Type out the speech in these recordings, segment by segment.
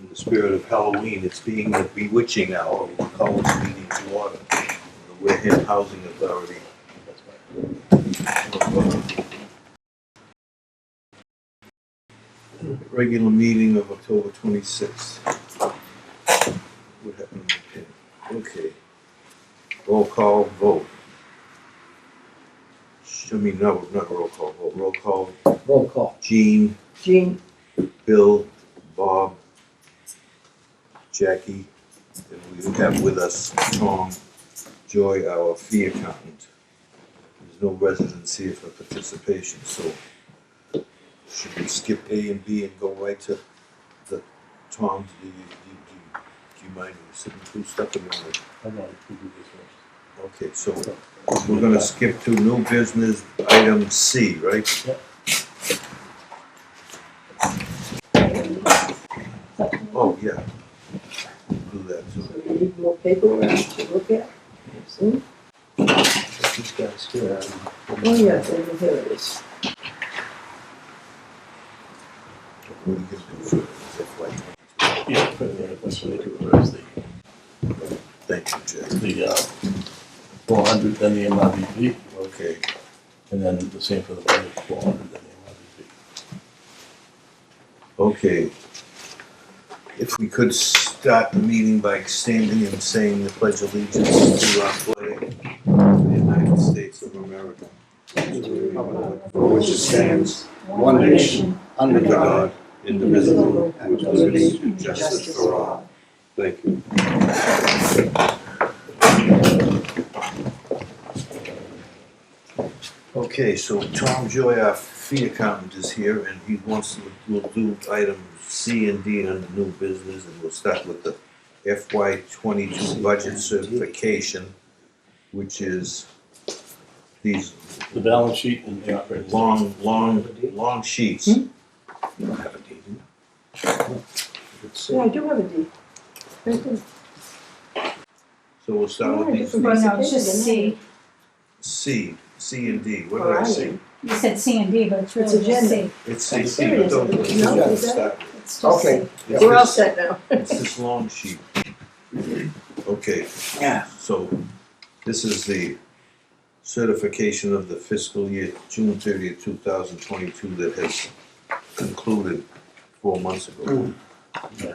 in the spirit of Halloween, it's being the bewitching hour, we call this meeting to order. The Wareham Housing Authority. Regular meeting of October 26th. What happened? Okay. Roll call vote. I mean, no, not roll call vote. Roll call. Roll call. Jean, Bill, Bob, Jackie, and we have with us Tom, Joy, our fee accountant. There's no residents here for participation, so should we skip A and B and go right to the Tom? Do you mind sitting through stuff in the morning? I want to do this first. Okay, so we're gonna skip to new business item C, right? Yep. Oh, yeah. Do that, so. So we need more paperwork to look at. See? These guys here. Oh, yes, over here it is. What are you gonna do for FY22? Yeah, for the first, Thank you, Jack. the 400, then the MRVP, Okay, and then the same for the budget, 400, then the MRVP. okay. If we could start the meeting by standing and saying the Pledge of Allegiance to our flag of the United States of America, for which it stands, one nation, under God, indivisible, and with liberty and justice for all. Thank you. Okay, so Tom Joy, our fee accountant, is here, and he wants to, we'll do items C and D under new business, and we'll start with the FY22 budget certification, which is these The balance sheet and the operating. long sheets. Hmm? You don't have a deed, do Yeah, I do have a deed. Right there. So we'll start with Yeah, these different Well, no, piece it's of just paper, C. C and D. What did I say? You said C and D, but it's It's really just agenda. C. It's There C, it but is. don't. No, Let's is that- start with- It's just Okay. C. it's We're all this- set now. It's this long sheet. Okay, Yeah. so this is the certification of the fiscal year June 30th, 2022 that has concluded 4 months ago. Yeah.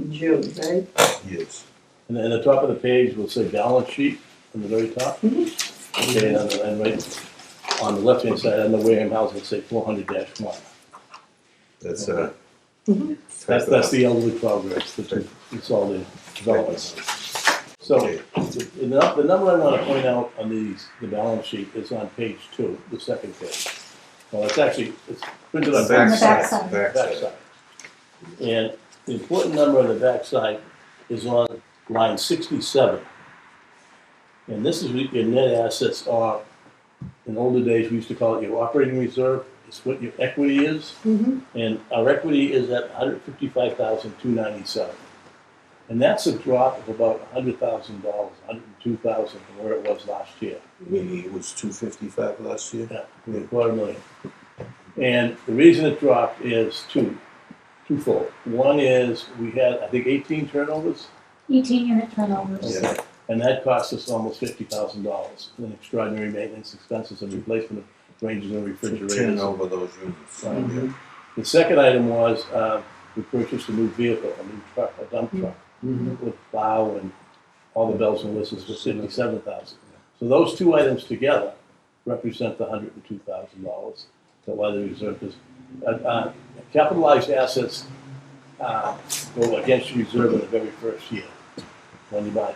June, right? Yes. And then at the top of the page, we'll say balance sheet on the very top. Okay, and right on the left-hand side, on the Wareham House, it'll say 400-1. That's That's the elderly progress, it's all the developments. So, Okay. the number I want to point out on the balance sheet is on page 2, the second page. Well, it's printed on On the backside. backside. And the important number on the backside is on line 67. And this is what your net assets are. In older days, we used to call it your operating reserve. It's what your equity is. Mm-hmm. And our equity is at $155,297. And that's a drop of about $100,000, $102,000 from where it was last year. Meaning it was 255 last year? Yeah, $250,000. And the reason it dropped is twofold. One is we had, I think, 18 turnovers, 18 unit turnovers. Yeah. and that cost us almost $50,000 in extraordinary maintenance expenses and replacement of ranges and refrigerators. Turn over those units. Right. Yeah. The second item was we purchased a new vehicle, a new truck, a dump truck, with plow and all the bells and whistles for $57,000. So those two items together represent the $102,000 that why the reserve is. Capitalized assets go against your reserve in the very first year when you buy it.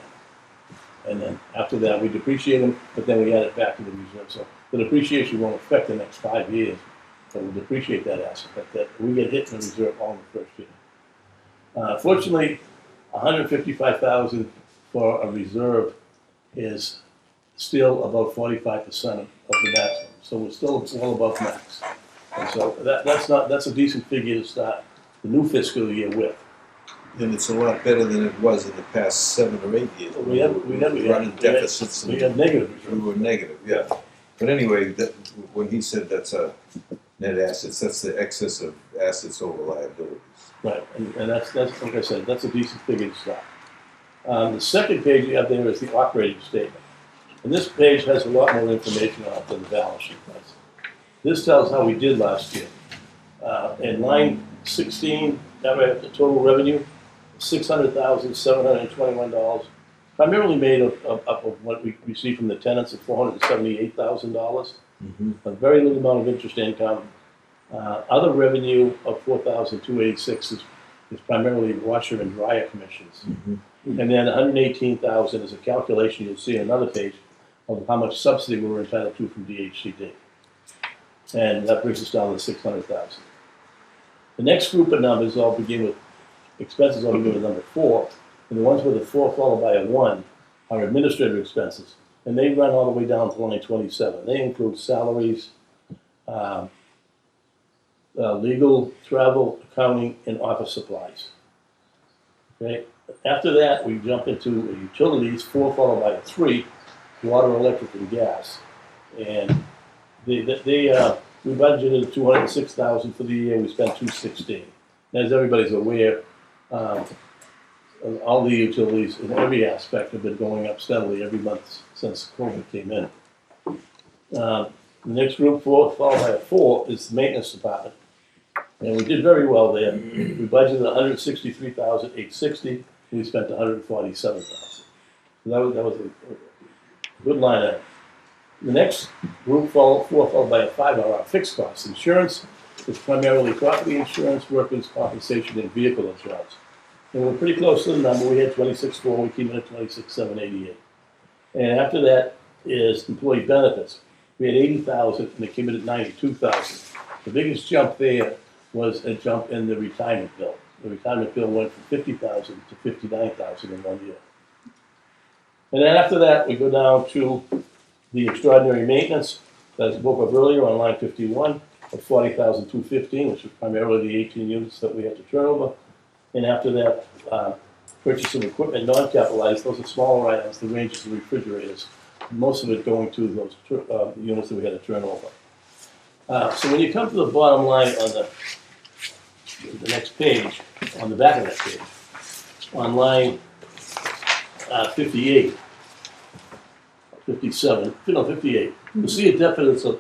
And then after that, we depreciate them, but then we add it back to the reserve. So the depreciation won't affect the next 5 years, but we'll depreciate that asset. But that we get hit in the reserve all in the first year. Fortunately, $155,000 for a reserve is still about 45% of the maximum. So we're still well above max. And so that's a decent figure to start the new fiscal year with. And it's a lot better than it was in the past 7 or 8 years. We never running deficits. We have negative We reserve. were negative, yeah. But anyway, when he said that's a Net assets, that's the excess of assets over liabilities. Right, and that's, like I said, that's a decent figure to start. The second page you have there is the operating statement. And this page has a lot more information on it than the balance sheet does. This tells how we did last year. In line 16, the total revenue, $600,721, primarily made up of what we received from the tenants of $478,000. A very little amount of interest income. Other revenue of $4,286 is primarily washer and dryer commissions. And then $118,000 is a calculation you'll see on another page of how much subsidy we were entitled to from DHCD. And that brings us down to $600,000. The next group of numbers all begin with, expenses all begin with number 4, and the ones with a 4 followed by a 1 are administrative expenses. And they run all the way down to line 27. They include salaries, legal, travel, accounting, and office supplies. Okay. After that, we jump into utilities, 4 followed by a 3, water, electric, and gas. And we budgeted $206,000 for the year. We spent $216,000. As everybody's aware, all the utilities in every aspect have been going up steadily every month since COVID came in. The next group, 4 followed by a 4, is the maintenance department. And we did very well there. We budgeted $163,860. We spent $147,000. So that was a good line item. The next group, 4 followed by a 5, are our fixed costs. Insurance is primarily property insurance, workers' compensation, and vehicle insurance. And we're pretty close to the number. We had 26.4. We came in at 26,788. And after that is employee benefits. We had 80,000, and they came in at 92,000. The biggest jump there was a jump in the retirement bill. The retirement bill went from 50,000 to 59,000 in 1 year. And then after that, we go down to the extraordinary maintenance that I spoke of earlier on line 51 of 40,215, which was primarily the 18 units that we had to turn over. And after that, purchase of equipment, non-capitalized, those are smaller items, the ranges of refrigerators, most of it going to those units that we had to turn over. So when you come to the bottom line on the next page, on the back of that page, on line 58, 57, no, 58, you'll see a deficit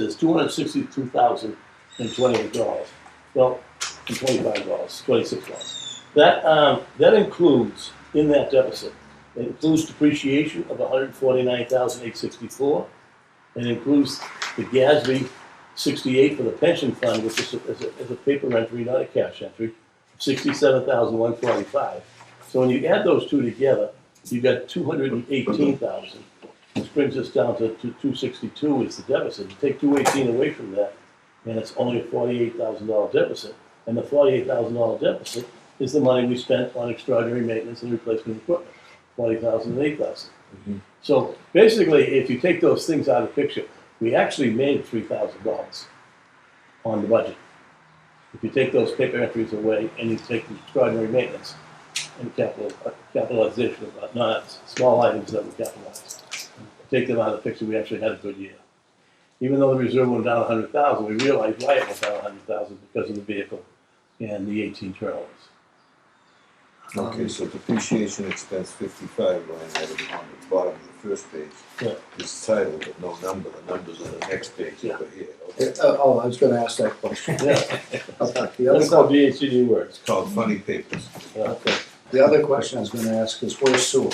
is $262,028. Well, and $25, $26. That includes, in that deficit, it includes depreciation of $149,864. It includes the GASB 68 for the pension fund, which is a paper entry, not a cash entry, $67,145. So when you add those two together, you've got $218,000, which brings us down to $262 is the deficit. You take $218 away from that, and it's only a $48,000 deficit. And the $48,000 deficit is the money we spent on extraordinary maintenance and replacement equipment, $40,000 and $8,000. So basically, if you take those things out of the picture, we actually made $3,000 on the budget. If you take those paper entries away and you take the extraordinary maintenance and capitalization of small items that we capitalized, take them out of the picture, we actually had a good year. Even though the reserve went down 100,000, we realized why it went down 100,000 because of the vehicle and the 18 turnovers. Okay, so depreciation expense 55 line item on the bottom of the first page. Yeah. Is titled but no number. The number's on the next page over here. Okay. I was going to ask that question. Yeah, The other, that's how DHCD works. It's called funny papers. Yeah. the other question I was going to ask is where's sewer?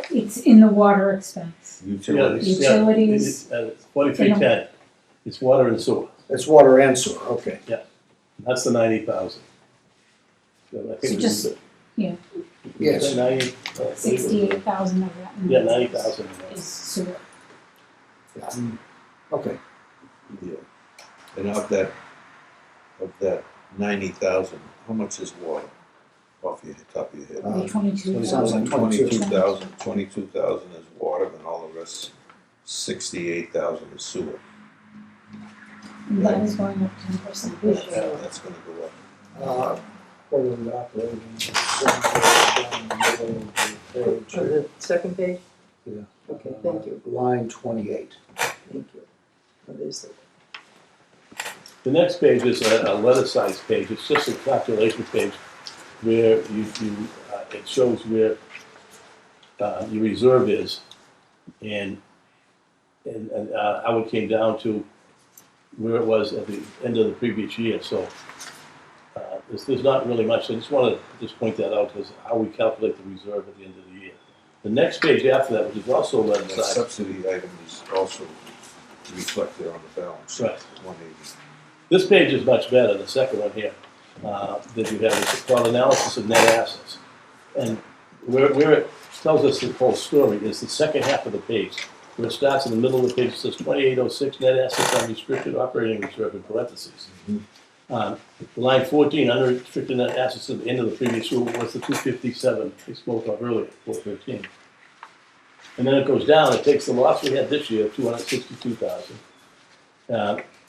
It's in the water expense. Utilities. Utilities. It's 4310. It's water and sewer. It's water and sewer, okay. That's the 90,000. So I think So just, yeah, Yes. 68,000 of that. Yeah, 90,000. Is sewer. Okay. Yeah. And of that 90,000, how much is water? Off your top of your head. Maybe 22. sounds like 22,000. 22,000 is water, and all the rest, 68,000 is sewer. And that is going up 10% this year. Yeah, that's gonna go up. Quarterly operating, down the middle of the page. On the second page? Yeah. Okay, thank you, Line 28. thank you. What is it? The next page is a letter size page. It's just a calculation page where it shows where your reserve is and how it came down to where it was at the end of the previous year. So there's not really much. I just want to point that out because how we calculate the reserve at the end of the year. The next page after that, which is also letter That size. subsidy item is also reflected on the balance sheet, Right. 180. This page is much better, the second one here, that you have, it's called analysis of net assets. And where it tells us the whole story is the second half of the page, where it starts in the middle of the page, it says 2806 net assets unrestricted operating reserve in parentheses. Line 14, unrestricted net assets at the end of the previous year was the 257 we spoke of earlier, 413. And then it goes down, it takes the loss we had this year, 262,000.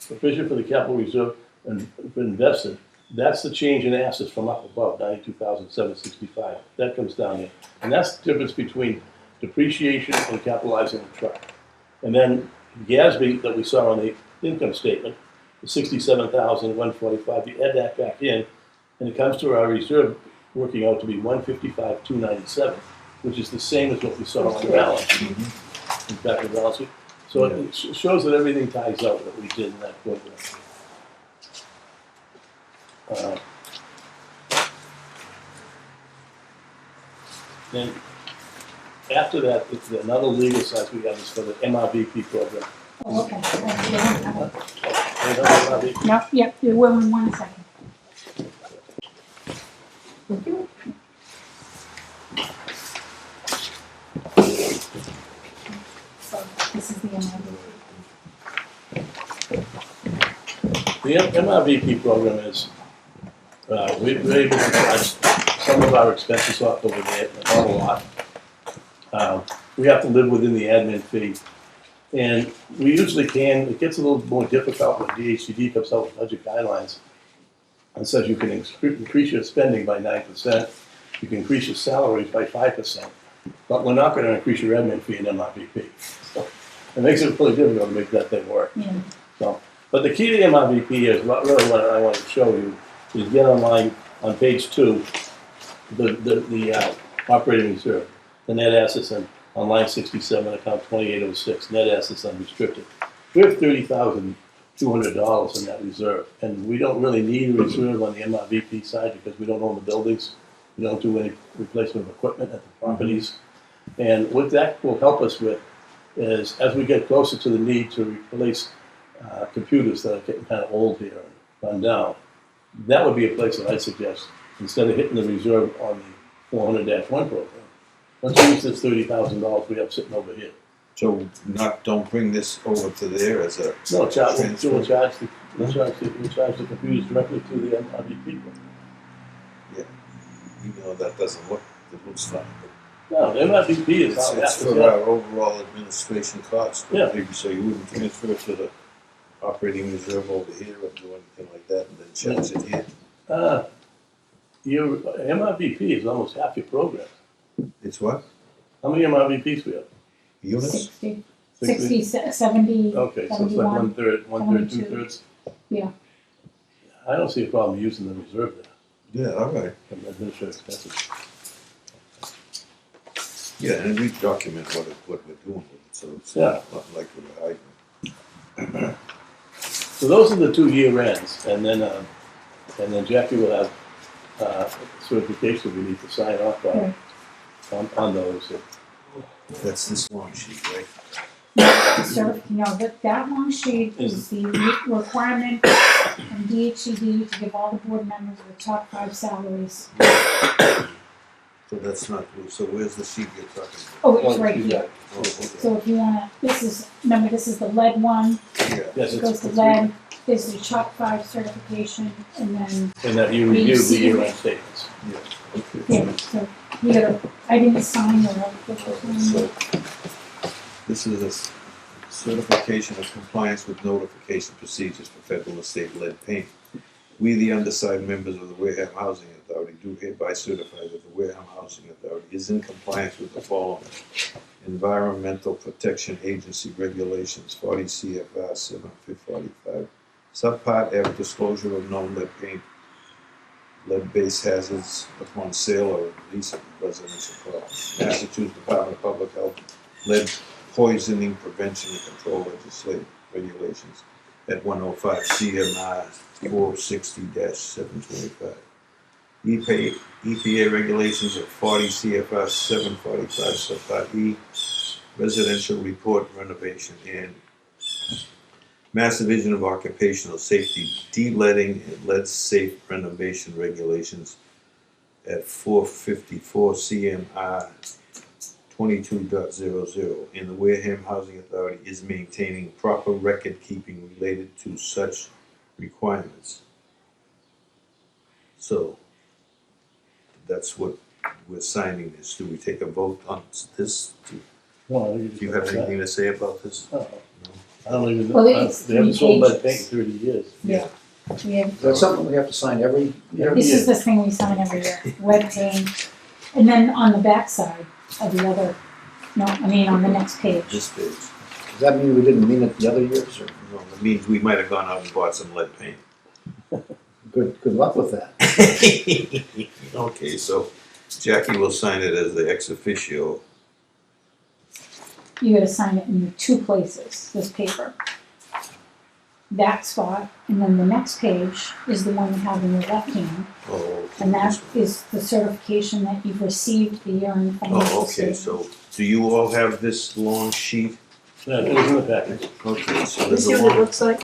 Provision for the capital reserve and invested, that's the change in assets from up above, 92,765. That comes down here. And that's the difference between depreciation and capitalizing the truck. And then GASB that we saw on the income statement, the 67,145, you add that back in, and it comes to our reserve working out to be 155,297, which is the same as what we saw on the balance sheet. In fact, the balance sheet. So it shows that everything ties out that we did in that program. Then after that, it's another legal size we have is for the MRVP program. Oh, okay. Another MRVP. No, yep, you will in 1 second. Thank you. So this is the MID. The MRVP program is, we're able to charge some of our expenses off over there, not a lot. We have to live within the admin fee. And we usually can, it gets a little more difficult when DHCD comes out with budget guidelines and says you can increase your spending by 9%, you can increase your salaries by 5%, but we're not gonna increase your admin fee in MRVP. So it makes it really difficult to make that thing work. Yeah. So, but the key to MRVP is really what I want to show you is get online on page 2, the operating reserve, the net assets on line 67, account 2806, net assets unrestricted. We have $30,200 in that reserve, and we don't really need a reserve on the MRVP side because we don't own the buildings. We don't do any replacement of equipment at the properties. And what that will help us with is as we get closer to the need to replace computers that are getting kind of old here and run down, that would be a place that I suggest, instead of hitting the reserve on the 400-1 program, let's use this $30,000 we have sitting over here. So don't bring this over to there as a No, we'll charge transfer? the computers directly to the MRVP people. Yeah, that doesn't look, it looks fine. No, the MRVP is It's how it's that for our overall administration costs. Yeah. Maybe so you wouldn't transfer to the operating reserve over here or do anything like that and then charge it here. Your MRVP is almost half your program. It's what? How many MRVPs we have? Units? 60, 70, Okay, so it's like 71. one third, 72. 2/3. Yeah. I don't see a problem using the reserve there, Yeah, all right. from administrative expenses. Yeah, and we document what we're doing with it, so it's Yeah. not like we're hiding. So those are the 2 year ends, and then Jackie will have certification we need to sign off Right. on those. That's this long sheet, right? That one sheet is the requirement from DHCD to give all the board members the top 5 salaries. So that's not, so where's the sheet you're talking about? Oh, it's right here. Oh, okay. So if you wanna, this is the lead one, Yeah, Yes, it goes to it's lead, this is the top 5 certification, and then, and that you review the year end statements. yeah, okay. yeah, so you gotta, I didn't sign or I'll So, this is a certification of compliance with notification procedures for federal and state lead paint. We, the undersigned members of the Wareham Housing Authority, do hereby certify that the Wareham Housing Authority is in compliance with the following: Environmental Protection Agency regulations, 40 CFR 745 Subpart F, disclosure of known lead paint, lead-based hazards upon sale or lease of residential property. Massachusetts Department of Public Health, lead poisoning prevention and control legislative regulations at 105 CMR 460-725. EPA regulations at 40 CFR 745 subpart E, residential report renovation, and Mass Division of Occupational Safety, de-leading and lead-safe renovation regulations at 454 CMR 22.00, and the Wareham Housing Authority is maintaining proper record keeping related to such requirements. So, that's what we're signing this. Do we take a vote on this? No, Do you have anything to say about this? No. I don't even know. Well, it's They haven't 3 sold lead paint pages. in 30 years. Yeah. We have, That's something we have to sign every year. this is the thing we sign every year, lead paint. And then on the back side of the other, no, I mean on the next page. This page. Does that mean we didn't mean it the other years, or No, it means we might have gone out and bought some lead paint. good luck with that? Okay, so Jackie will sign it as the ex officio. You gotta sign it in 2 places, this paper. That spot, and then the next page is the one you have in your left hand. Oh, okay. And that this one. is the certification that you've received the year-end financial Oh, okay, statement. so do you all have this long sheet? Yeah, it was in the package. Okay, so This there's a is what it long. looks like.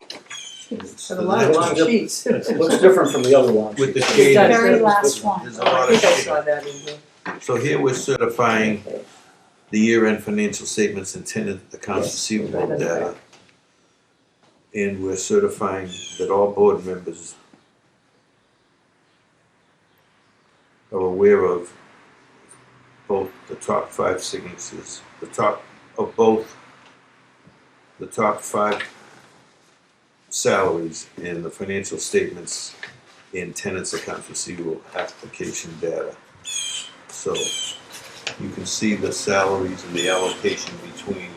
It's A the lot of next long one. sheets. It's- What's different from the other ones? With the It's shade. got- Very last one. There's a Oh, lot I of think I shade. saw that in here. So here we're certifying the year-end financial statements and tenant accounts receivable Right, that's data. right. And we're certifying that all board members are aware of both the top 5 signatures, the top 5 salaries in the financial statements in tenants accounts receivable application data. So you can see the salaries and the allocation between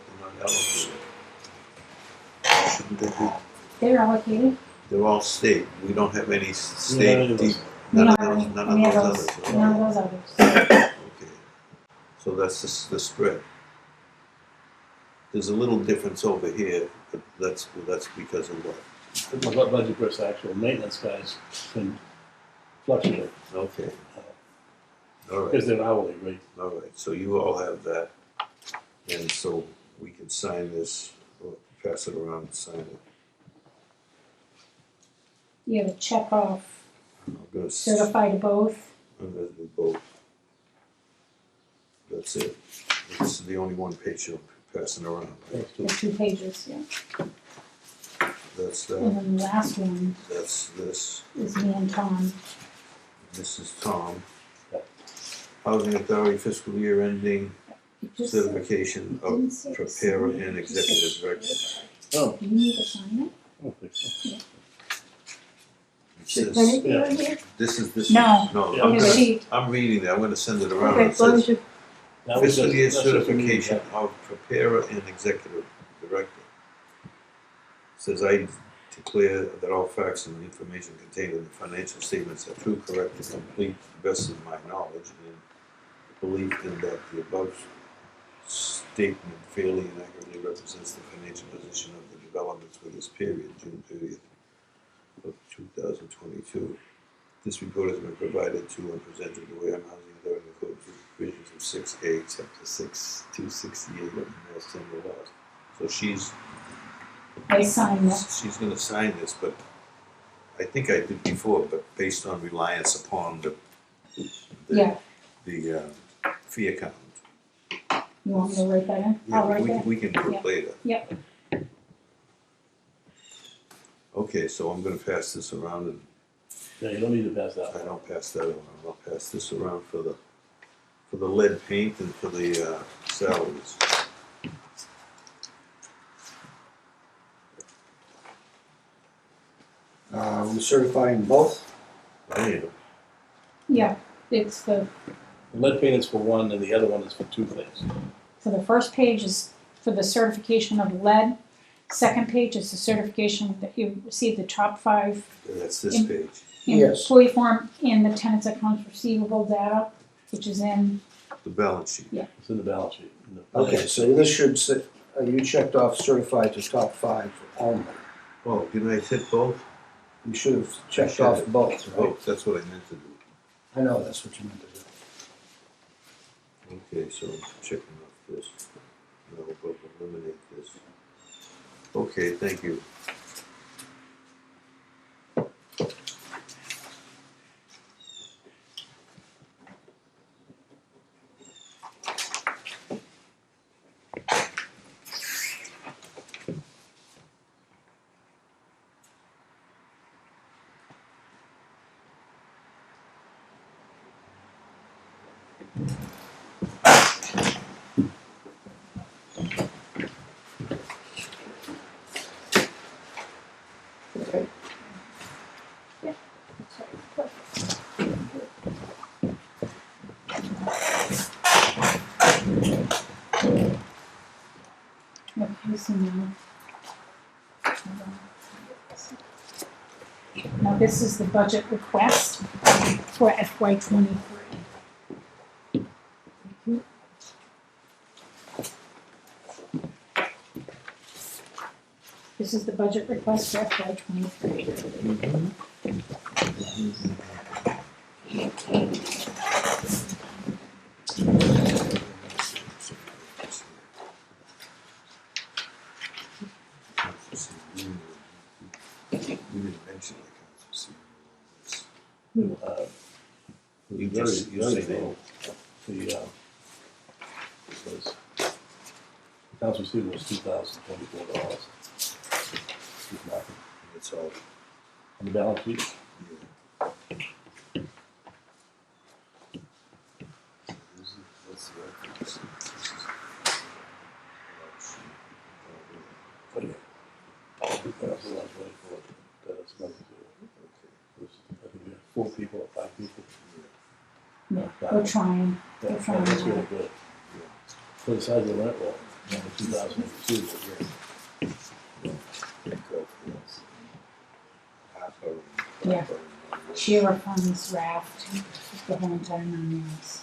they're not allocated. Shouldn't they be? They're allocated. They're all state. We don't have any state any of those. deep. We None of don't have those. any- None any of of those those. others. None of those others. Okay. So that's the spread. There's a little difference over here, but that's because of what? The budget versus actual maintenance guys can fluctuate Okay. All right. because they're hourly rate. All right. So you all have that, and so we can sign this or pass it around and sign it. You have a check off, I'm gonna certify to both. I'm gonna do both. That's it. This is the only one page you're passing around. Right? The 2 pages, yeah. That's And that. then the last one That's this. is me and Tom. This is Tom. Yeah. Housing Authority fiscal year ending It just certification it didn't of say preparer sign it, and it just said executive director. certify. Oh, Do you need to sign it? I don't think so. It says- Anything Yeah. on here? This is this. No. No, Yeah. I'm His gonna, sheet. I'm reading that. I'm gonna send it around. Okay, It as long as says you, That was fiscal just- year that's just a meeting, certification of preparer and executive director. Says I declare that all facts and information contained in the financial statements are true, correct, and complete, to the best of my knowledge, and belief in that the above statement fairly and accurately represents the financial position of the developments for this period, June 30th of 2022. This report has been provided to and presented to Wareham Housing Authority in accordance with provisions of 6A, Chapter 268 of the Mass General Laws. So she's I signed this. she's gonna sign this, but I think I did before, but based on reliance upon the Yeah. fee account. You want me to write that in? I'll write that. We can do Yeah. it later. Yep. Okay, so I'm gonna pass this around, and Yeah, you don't need to pass that. I don't pass that around, I'll pass this around for the lead paint and for the salaries. We're certifying both? I need 'em. Yeah, it's the, The lead paint is for one and the other one is for 2 things. so the first page is for the certification of lead. Second page is the certification that you received the top 5 That's this In- page. in Yes. employee form in the tenant's accounts receivable data, which is in, The balance sheet. It's in the balance sheet. in the Okay, finance. so this should say, you checked off certified to top 5 only. Oh, didn't I hit both? You should have checked should off have. both, right? Oh, that's what I meant to do. I know, that's what you meant to do. Okay, so I'm checking off this. No, but we'll eliminate this. Okay, thank you. Okay. okay, so now. Now this is the budget request for FY '23. This is the budget request for FY '23. We didn't mention accounts receivable. It was You very, just- you very say low. The, was, accounts receivable was $2,024. It's all, On the balance sheet, yeah. What's the reference? This is balance sheet. $2,124. That's nothing to do. It was, I think we had 4 people or 5 people. Yeah, we're trying. That's trying really hard. good. For the size of the rent roll, 2002 was great. Yeah. Sheriff funds, raft, the whole entire 9 yards.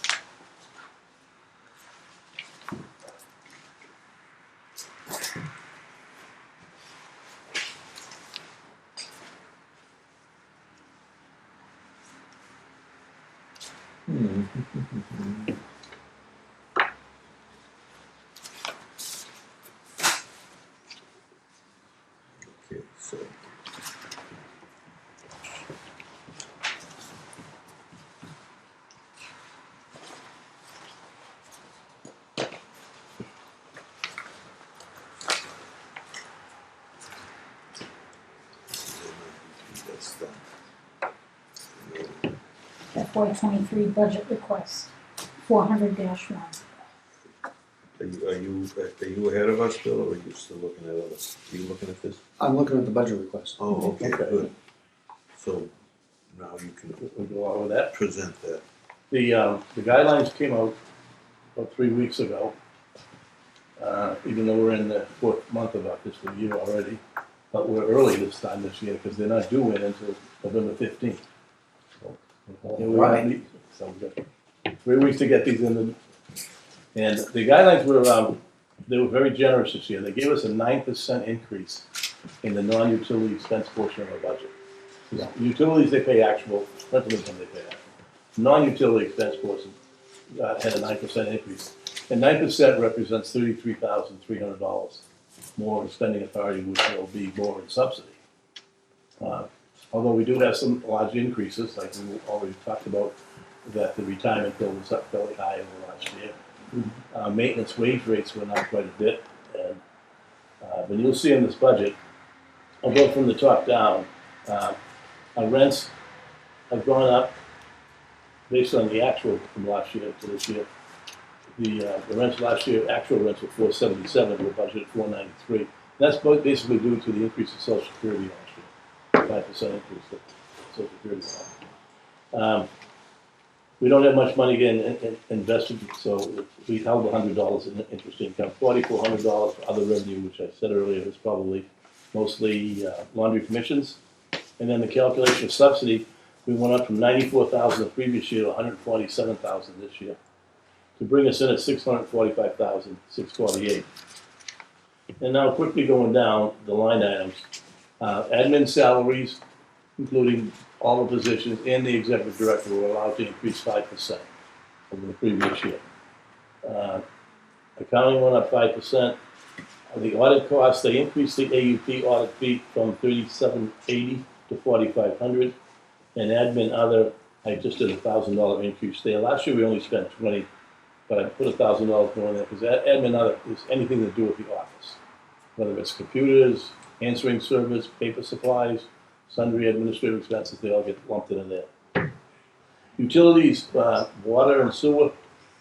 Okay, so. That's done. FY '23 budget request, 400-1. Are you ahead of us, Bill, or are you still looking at others? Are you looking at this? I'm looking at the budget request. Oh, okay, Okay. good. So now you can We'll go on with that. present that. The guidelines came out about 3 weeks ago. Even though we're in the 4th month of our fiscal year already, but we're early this time this year because they're not due in until November 15th. So, yeah, we Right. need- so we've got 3 weeks to get these in. And the guidelines were, they were very generous this year. They gave us a 9% increase in the non-utility expense portion of our budget. Yeah. Utilities, they pay actual, rental income, they pay actual. Non-utility expense portion had a 9% increase. And 9% represents $33,300 more in spending authority, which will be more in subsidy. Although we do have some large increases, like we already talked about, that the retirement bill was up fairly high over last year. Maintenance wage rates went up quite a bit, and when you'll see in this budget, I'll go from the top down. Our rents have gone up based on the actual from last year to this year. The rents last year, actual rents were $477, we're budgeted $493. That's basically due to the increase in Social Security last year, 5% increase in Social Security. We don't have much money invested, so we held $100 in interest income, $4,400 for other revenue, which I said earlier is probably mostly laundry commissions. And then the calculation of subsidy, we went up from 94,000 the previous year to 147,000 this year, to bring us in at 645,648. And now quickly going down the line items, admin salaries, including all the positions, and the executive director were allowed to increase 5% over the previous year. Accounting went up 5%. The audit costs, they increased the AUP audit fee from $3,780 to $4,500. And admin other, I just did a $1,000 increase there. Last year we only spent $20, but I put $1,000 more in there because admin other is anything to do with the office, whether it's computers, answering service, paper supplies, sundry administrative expenses, they all get lumped into there. Utilities, water and sewer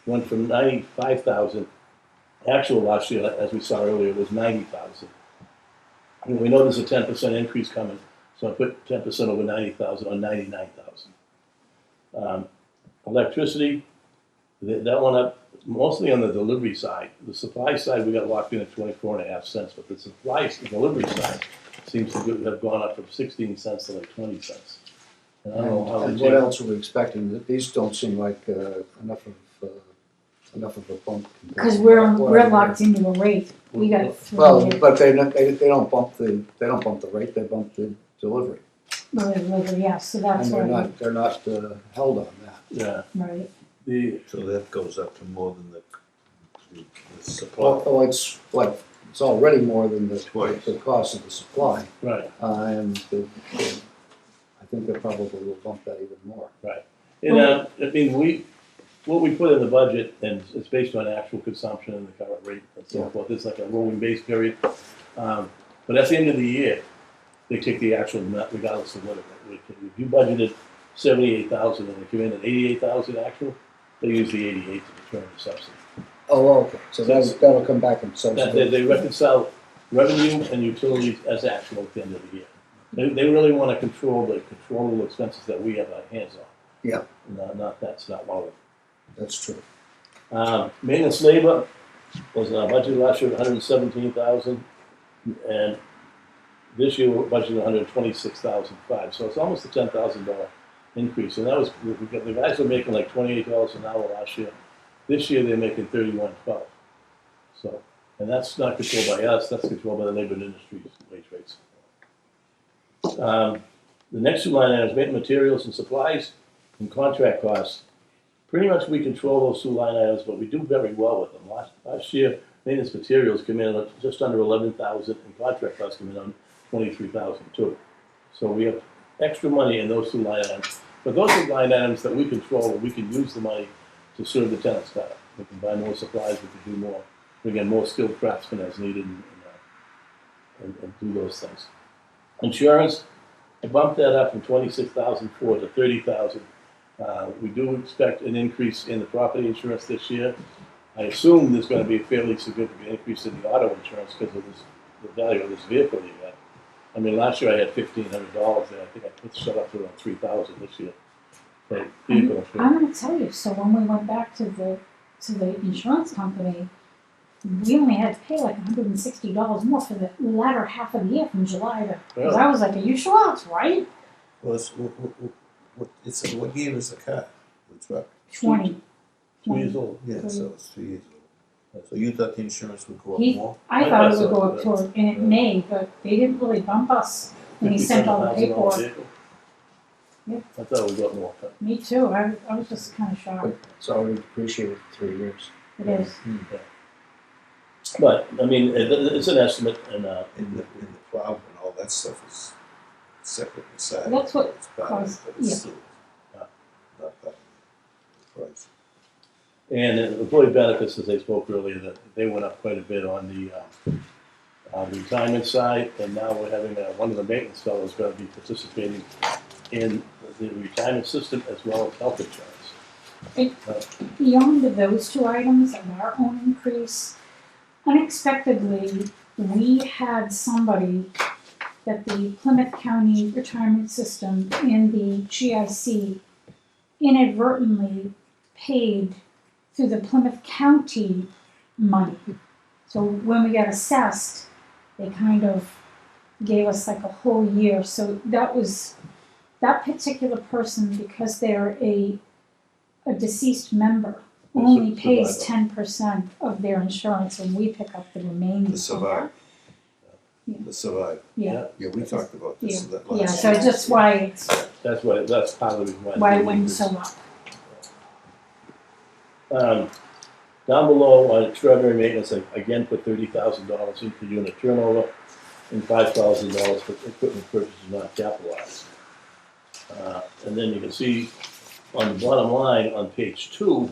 went from 95,000. Actual last year, as we saw earlier, was 90,000. And we know there's a 10% increase coming, so I put 10% over 90,000 on 99,000. Electricity, that went up mostly on the delivery side. The supply side, we got locked in at 24.5 cents, but the delivery side seems to have gone up from 16 cents to like 20 cents. And I don't know how And they what change. else are we expecting? These don't seem like enough of a bump. Cause we're locked into a rate, we got it Well, through but they don't bump the rate, they bump the delivery. the yeah, so that's And why, they're not held on that. Yeah, right, So that goes up to more than the supply. Well, it's like, it's already more than the Twice. cost of the supply. right. And I think they probably will bump that even more. And I mean, what we put in the budget, and it's based on actual consumption and the current rate and so Yeah. forth, it's like a rolling base period. But at the end of the year, they take the actual net regardless of what it is. If you budgeted 78,000 and they come in at 88,000 actual, they use the 88 to determine the subsidy. Oh, okay, so that'll come back in subsidy. They reconcile revenue and utilities as actual at the end of the year. They really want to control the controllable expenses that we have our hands on. Yeah. That's not one of them. That's true. Maintenance labor was budgeted last year at 117,000, and this year we're budgeted 126,500. So it's almost a $10,000 increase, and that was the guys were making like $28 an hour last year. This year they're making $31.12. So, and that's not controlled by us; that's controlled by the labor and industry's wage rates. The next two line items: maintenance materials and supplies, and contract costs. Pretty much we control those two line items, but we do very well with them. Last year, maintenance materials came in at just under 11,000, and contract costs came in on 23,000 too. So we have extra money in those two line items. But those are line items that we control, and we can use the money to serve the tenants better. We can buy more supplies, we can do more, bring in more skilled craftsmen as needed, and do those things. Insurance, I bumped that up from 26,004 to 30,000. We do expect an increase in the property insurance this year. I assume there's going to be a fairly significant increase in the auto insurance because of the value of this vehicle you got. I mean, last year I had $1,500 there. I think I put set up to around $3,000 this year for vehicle insurance. I'm gonna tell you, so when we went back to the insurance company, we only had to pay like $160 more for the latter half of the year from July to, cause I was like, are you sure that's right? Well, what year is the car, the truck? 20. 2 years old. Yeah, so it's 3 years old. So you thought the insurance would go up He- more? I thought it would go up toward, and it may, but they didn't really bump us when he sent all the $57,000 paperwork. vehicle. Yep. I thought we got more. Me too, I was just kinda shocked, But it's already depreciated for 3 years. it is. But, I mean, it's an estimate, and, In the plow and all that stuff is separate inside. Well, that's what It's part of it, caused- but it's yeah. still not part of the price. and employee benefits, as I spoke earlier, that they went up quite a bit on the retirement side, and now we're having one of the maintenance fellows going to be participating in the retirement system as well as health insurance. Beyond those two items of our own increase, unexpectedly, we had somebody that the Plymouth County Retirement System and the GIC inadvertently paid through the Plymouth County money. So when we got assessed, they kind of gave us like a whole year. So that was, that particular person, because they're a deceased member, only pays Survivor. 10% of their insurance, and we pick up the remaining. The survive. Yeah. The survive. Yeah, Yeah, we talked about this that last. yeah, so that's why it's, That's what, that's part of the reason why it went so up. Down below on extraordinary maintenance, I again put $30,000 in for unit turnover and $5,000 for equipment purchases not capitalized. And then you can see on the bottom line on page 2,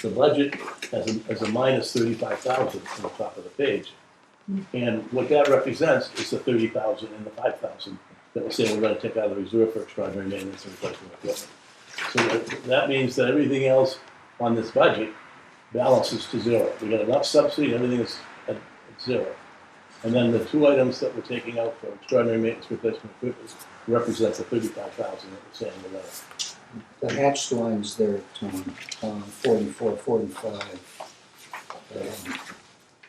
the budget has a minus 35,000 on the top of the page. And what that represents is the 30,000 and the 5,000 that we're saying we're gonna take out of the reserve for extraordinary maintenance and replacement equipment. So that means that everything else on this budget balances to zero. We got enough subsidy, everything is at zero. And then the two items that we're taking out for extraordinary maintenance replacement equipment represents the 35,000 that we're saying we're gonna. The hatched lines there, Tom, 44, 45.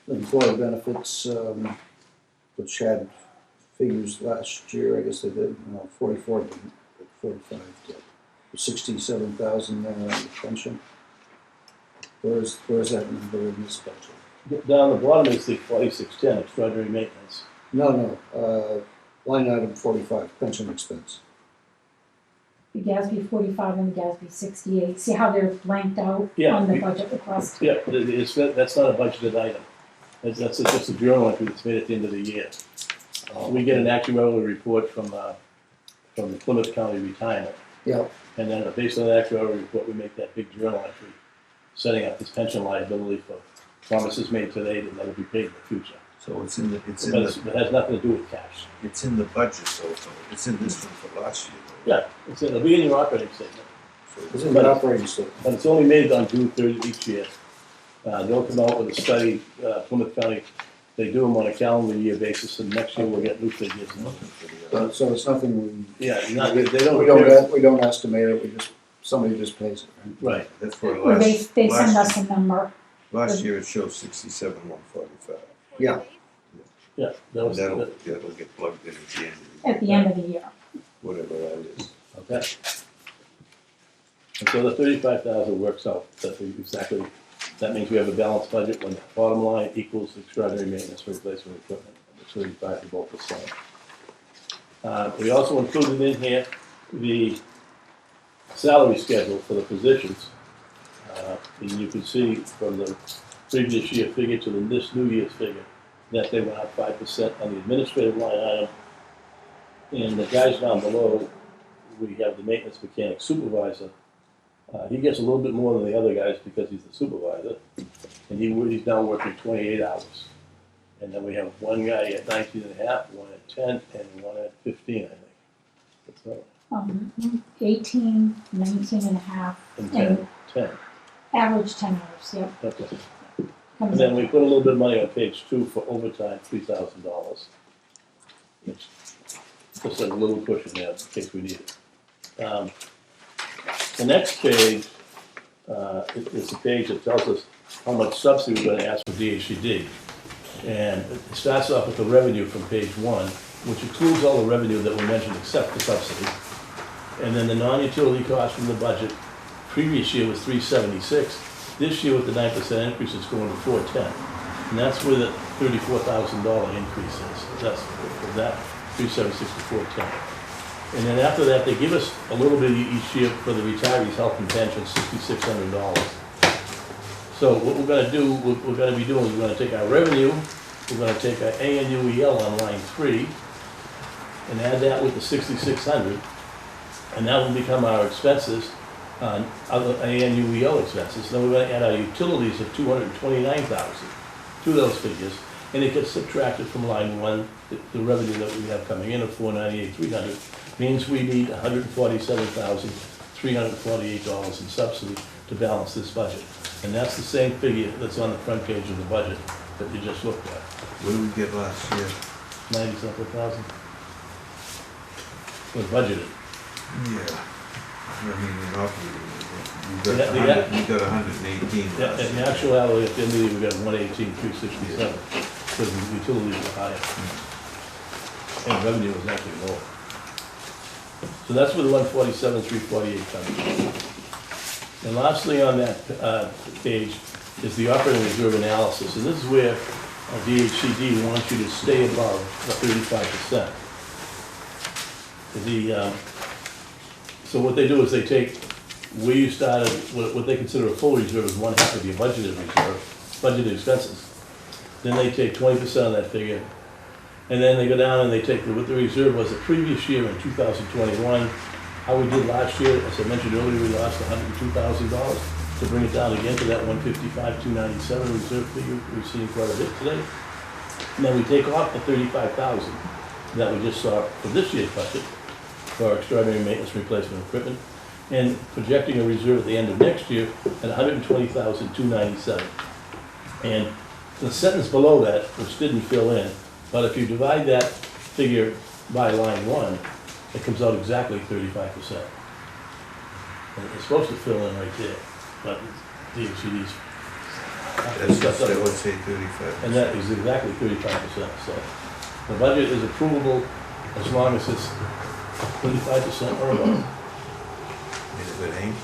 Employee benefits, which had figures last year, I guess they did, 44, didn't, but 45 did. 67,000 there on the pension. Where's that number in this budget? Down the bottom is the 4610 extraordinary maintenance. No, line item 45, pension expense. The GASB 45 and the GASB 68, see how they're blanked out Yeah, on the we- budget request? Yeah, that's not a budgeted item. That's just a journal entry that's made at the end of the year. We get an actuarial report from the Plymouth County Retirement. Yeah, And then based on the actuarial report, we make that big journal entry, setting up this pension liability for promises made today that will be paid in the future. So it's in the, But it has nothing to do with cash. it's in the budget, so it's in this one for last year. though. Yeah, it'll be in your operating statement, So it's in the operating statement. but it's only made on June 30th each year. They'll come out with a study, Plymouth County, they do them on a calendar year basis, and next year we'll get new figures. nothing for the, So it's nothing Yeah, we don't. we don't estimate it, somebody just pays it, right? Right, that's for Or they send last, us a number. last year it shows 67,145. Yeah, yeah, that was, That'll get plugged in at the end of the At the end of the year. whatever that is. okay. And so the 35,000 works out, exactly, that means we have a balanced budget when the bottom line equals extraordinary maintenance for replacement equipment, the 35 are both the same. We also included in here the salary schedule for the positions. And you can see from the previous year figure to this new year's figure, that they went up 5% on the administrative line item. And the guys down below, we have the maintenance mechanic supervisor. He gets a little bit more than the other guys because he's the supervisor. And he's now working 28 hours. And then we have one guy at 19 and a half, one at 10, and one at 15, I think. That's right. 18, 19 and a half, And and 10. average 10 hours, yep. Okay. And Comes then up. we put a little bit of money on page 2 for overtime, $3,000. Which just a little cushion there in case we need it. The next page is the page that tells us how much subsidy we're gonna ask for DHCD. And it starts off with the revenue from page 1, which includes all the revenue that we mentioned except the subsidy. And then the non-utility cost from the budget, previous year was $376. This year with the 9% increase, it's going to $410. And that's where the $34,000 increase is. That's for that, 376 to 410. And then after that, they give us a little bit each year for the retirees' health and pension, $6,600. So what we're gonna do, we're gonna be doing, we're gonna take our revenue, we're gonna take our ANUEL on line 3, and add that with the 6,600, and that will become our expenses, other ANUEL expenses. Then we're gonna add our utilities of 229,000 to those figures, and it gets subtracted from line 1, the revenue that we have coming in of 498,300, means we need $147,348 in subsidy to balance this budget. And that's the same figure that's on the front page of the budget that you just looked at, What did we get last year? 90-something thousand. Was budgeted. Yeah. mean, in operating, Yeah, you got 118 Yeah, last in year. actuality, at the end of the year, we got 118,367, because the utilities were higher. And revenue was actually lower. So that's where the 147,348 comes from. And lastly on that page is the operating reserve analysis, and this is where DHCD wants you to stay above the 35%. So what they do is they take where you started, what they consider a full reserve is one half of your budgeted reserve, budgeted expenses. Then they take 20% of that figure, and then they go down and they take what the reserve was the previous year in 2021. How we did last year, as I mentioned earlier, we lost $102,000 to bring it down again to that 155,297 reserve figure we've seen quite a bit today. And then we take off the 35,000 that we just saw for this year's budget for our extraordinary maintenance replacement equipment, and projecting a reserve at the end of next year at 120,297. And the sentence below that, which didn't fill in, but if you divide that figure by line one, it comes out exactly 35%. And it's supposed to fill in right there, but DHCD's. That would say 35. And that is exactly 35%, so the budget is approvable as long as it's 35% or above. And if it ain't,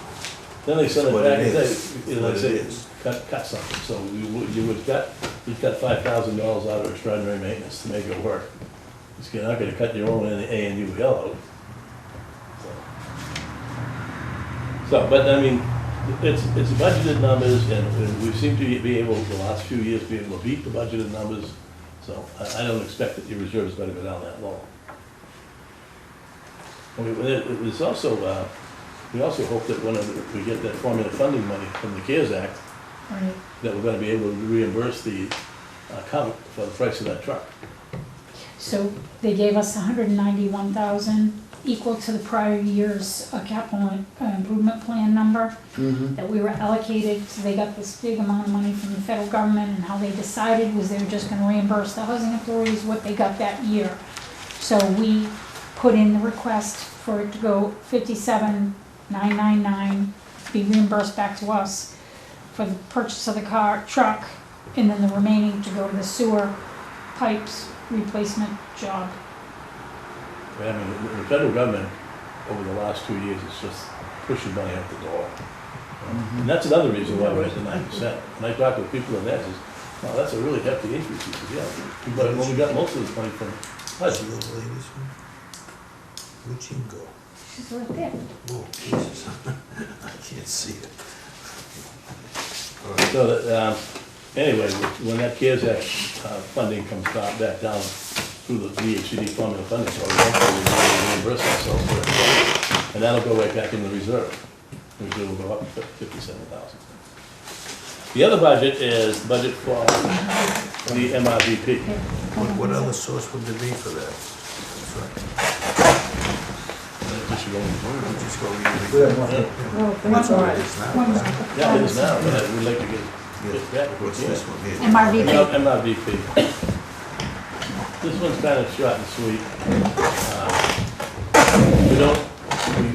Then they send it What back it and is. say, What let's it say, is. cut something, so you would cut $5,000 out of extraordinary maintenance to make it work. You're not gonna cut your own in the A and U yellow. So, but I mean, it's budgeted numbers, and we seem to be able, the last few years, be able to beat the budgeted numbers, so I don't expect that your reserve is gonna go down that low. It was also, we also hope that when we get that formula funding money from the CARES Act, Right. that we're gonna be able to reimburse the account for the price of that truck. So they gave us 191,000, equal to the prior year's capital improvement plan number that we were allocated. So they got this big amount of money from the federal government, and how they decided was they were just gonna reimburse the housing authorities what they got that year. So we put in the request for it to go 57,999, be reimbursed back to us for the purchase of the truck, and then the remaining to go to the sewer pipes replacement job. I mean, the federal government, over the last 2 years, is just pushing money out the door. And that's another reason why we're at the 9%. When I talk to people in that, says, wow, that's a really hefty increase. He says, yeah, but when we got most of the money from that's HUD. the little lady's one. Where'd she go? She's right there. Oh, Jesus, I can't see it. All right. So that, anyway, when that CARES Act funding comes back down through the DHCD formula funding, so eventually we'll reimburse ourselves for it. And that'll go right back in the reserve. The reserve will go up to 57,000. The other budget is the budget for the MRVP. What other source would there be for that? That's right. This should go in the Why don't we just go read We it? have one. Oh, the That's one what more. it is now. One isn't it? more. Yeah, it is now, but we'd like to get back. What's this one here? MRVP. MRVP. This one's kind of short and sweet.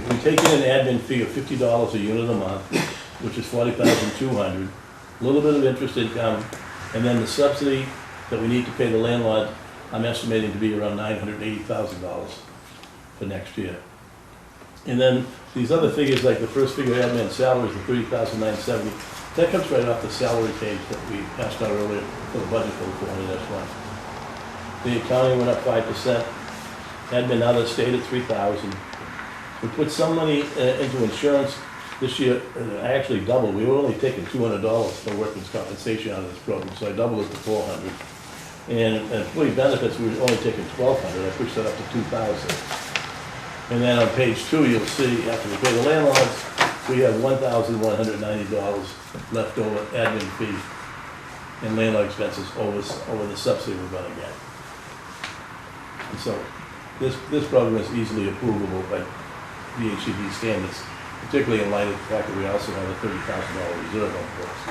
We take in an admin fee of $50 a unit a month, which is $40,200. A little bit of interest income, and then the subsidy that we need to pay the landlord, I'm estimating to be around $980,000 for next year. And then these other figures, like the first figure, admin salaries, the $30,970, that comes right off the salary page that we passed out earlier for the budget for the 400-1. The accounting went up 5%, admin other stayed at $3,000. We put some money into insurance this year, actually doubled. We were only taking $200 for workers' compensation out of this program, so I doubled it to $400. And employee benefits, we were only taking $1,200, I pushed that up to $2,000. And then on page 2, you'll see, after we pay the landlords, we have $1,190 left over admin fee and landlord expenses over the subsidy we're gonna get. And so, this program is easily approvable by DHCD standards, particularly in light of the fact that we also have a $30,000 reserve on the books.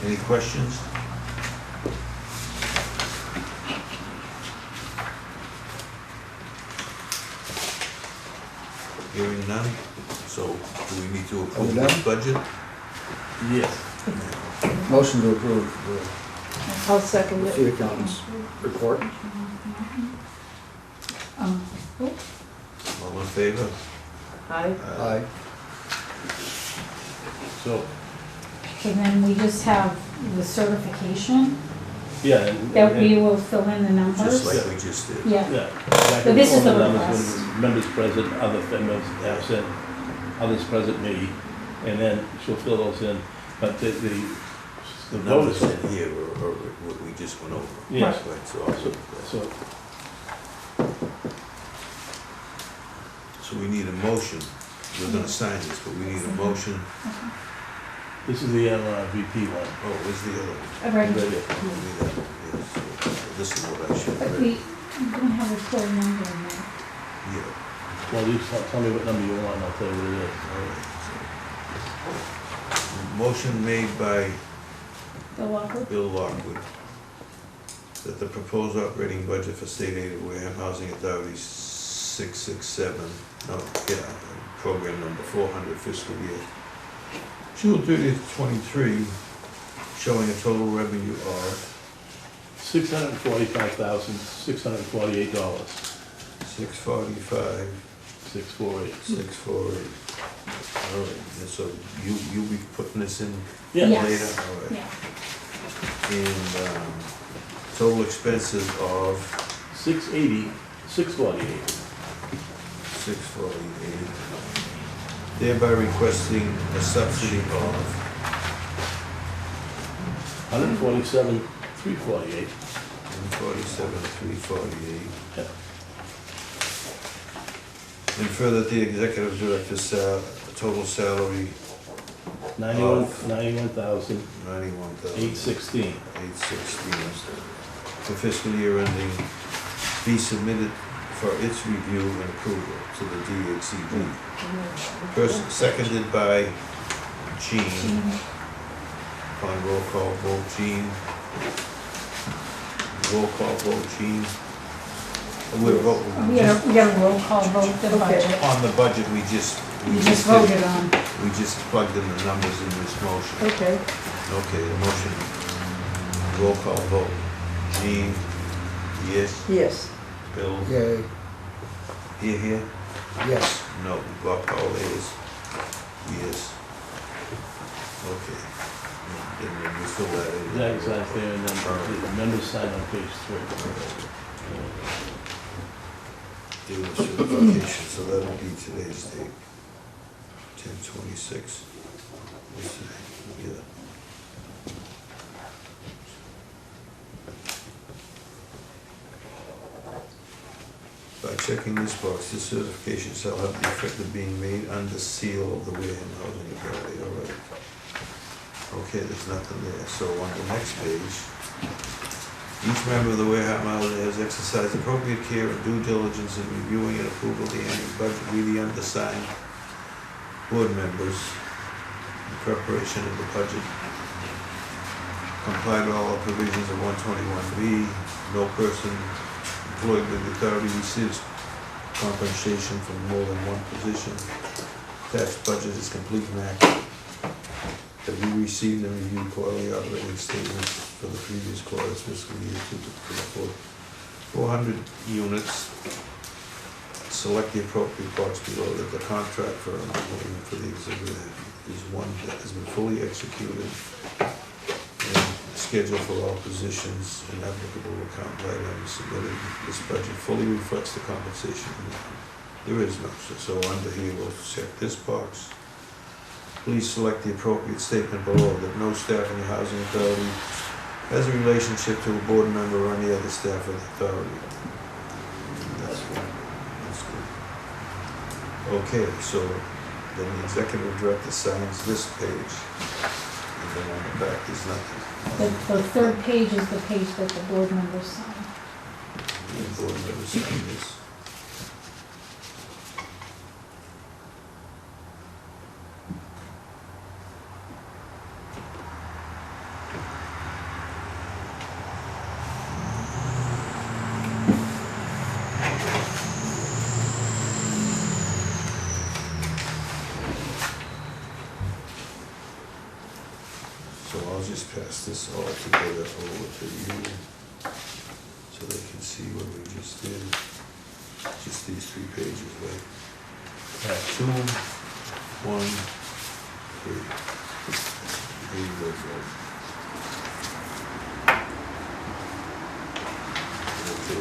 Any questions? Hearing none, so do we need to approve done? this budget? Yes. Motion to approve I'll second the it. fee accountant's report. All in favor? Aye. Aye. So, Okay, then we just have the certification yeah. that we will fill in the numbers. Just like we just did. Yeah, Yeah. But this is the Numbers request. when Members present, other members absent, others present maybe, and then she'll fill those in. But the The vote numbers is, in here are what we just went over. yes, Right, so, So we need a motion, we're gonna sign this, but we need a motion. this is the VP one. Oh, where's the other one? I've already, Right here. Give me that one, yes. This is what I should but have we, read. I'm gonna have a full number in there. Yeah, Well, you tell me what number you want, and I'll tell you what it is. all right. So, motion made by The Lockwood? Bill Lockwood that the proposed operating budget for state aid Wareham Housing Authority 667, program number 400 fiscal year, June 30th, 23, showing a total revenue of $645,648, $645, 648. 648. All right, and so you'll be putting this in Yeah, Yes. later? All right. Yeah, And total expenses of 680, 648. 648, thereby requesting a subsidy of 147, 348. 147,348. Yeah. And further, the executive director's total salary, 91,000, 91,816 816. for fiscal year ending, be submitted for its review and approval to the DHCD. Seconded by Jean. On roll call vote, Jean. Roll call vote, Jean. We're voting. we got a roll call vote the Okay. budget. On the budget, we just We just voted on. We just plugged in the numbers in this motion. Okay. Okay, the motion, roll call vote. Jean, yes. Yes. Bill, Yay. here? Yes. No, roll call is yes. Okay. And then we fill that in. Zach signs there, and then the members sign on page 3. Do the certification, so that'll be today's date. 10/26. What's today? Yeah. By checking this box, this certification shall have the effect of being made under seal of the Wareham Housing Authority, all right. Okay, there's nothing there, so on the next page, each member of the Wareham Housing has exercised appropriate care and due diligence in reviewing and approval of the annual budget. We, the undersigned board members, in preparation of the budget, comply with all the provisions of 121B. No person employed with the authority receives compensation from more than one position. Tax budget is complete and accurate. Have you received and reviewed quarterly operating statements for the previous quarter's fiscal year to the 400 units? Select the appropriate box below that the contract firm waiting for the exhibit is one that has been fully executed and scheduled for all positions and applicable account items submitted. This budget fully reflects the compensation amount. There is no, so under here we'll check this box. Please select the appropriate statement below that no staff in the housing authority has a relationship to a board member or any other staff of the authority. That's good. That's good. Okay, so then the executive director signs this page, and then on the back there's nothing. The third page is the page that the board members sign. The board member sign this. So I'll just pass this all together over to you, so they can see what we just did. Just these 3 pages, right? Right. 2, 1, 3. Here you go, Joe. Okay.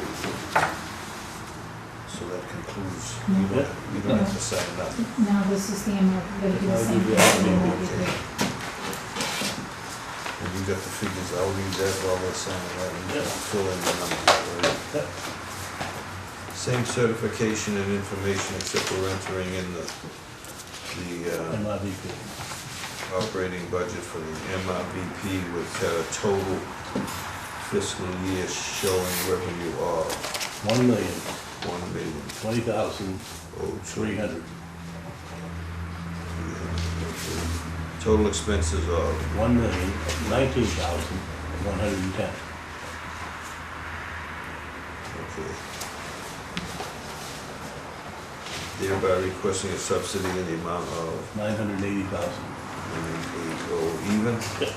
So that concludes, you don't have to sign nothing. Now this is the MRP, we're gonna do the Now same do thing. the as the Okay. MRP. And you got the figures, I'll read that while they're signing that, and you can Yeah. fill in the numbers, right? Yep. Same certification and information, except we're entering in the MRVP. operating budget for the MRVP with total fiscal year showing revenue of $1,020,300. Total expenses of $1,019,110. okay. Thereby requesting a subsidy in the amount of $980,000. even. Yep.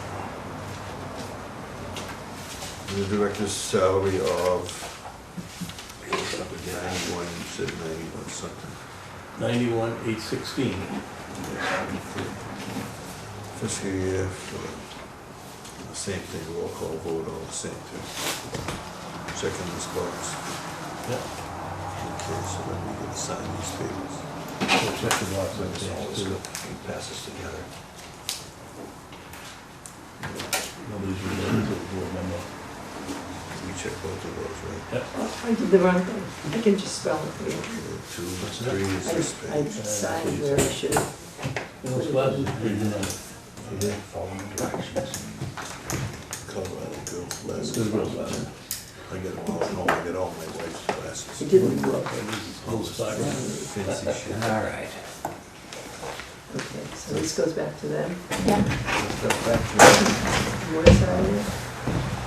The director's salary of 91, you said 91 something. 91,816. Fiscal year, the same thing, roll call vote, all the same thing. Checking this box. Yep. Okay, so then we can sign these papers. We'll check the box on This all page this 2. can pass us together. Nobody's related to the board member. We check both of those, right? Yep. I did the wrong thing. I can just spell it for you. 2, 3 is this I page. signed where I should. Those glasses, read the number. Following directions. Colorado girl It's glasses. good real glasses. I get them all at home, I get all my wife's I glasses. didn't look. Little spot. Fancy shit. All right. Okay, so this goes back to them. Yeah, What is that?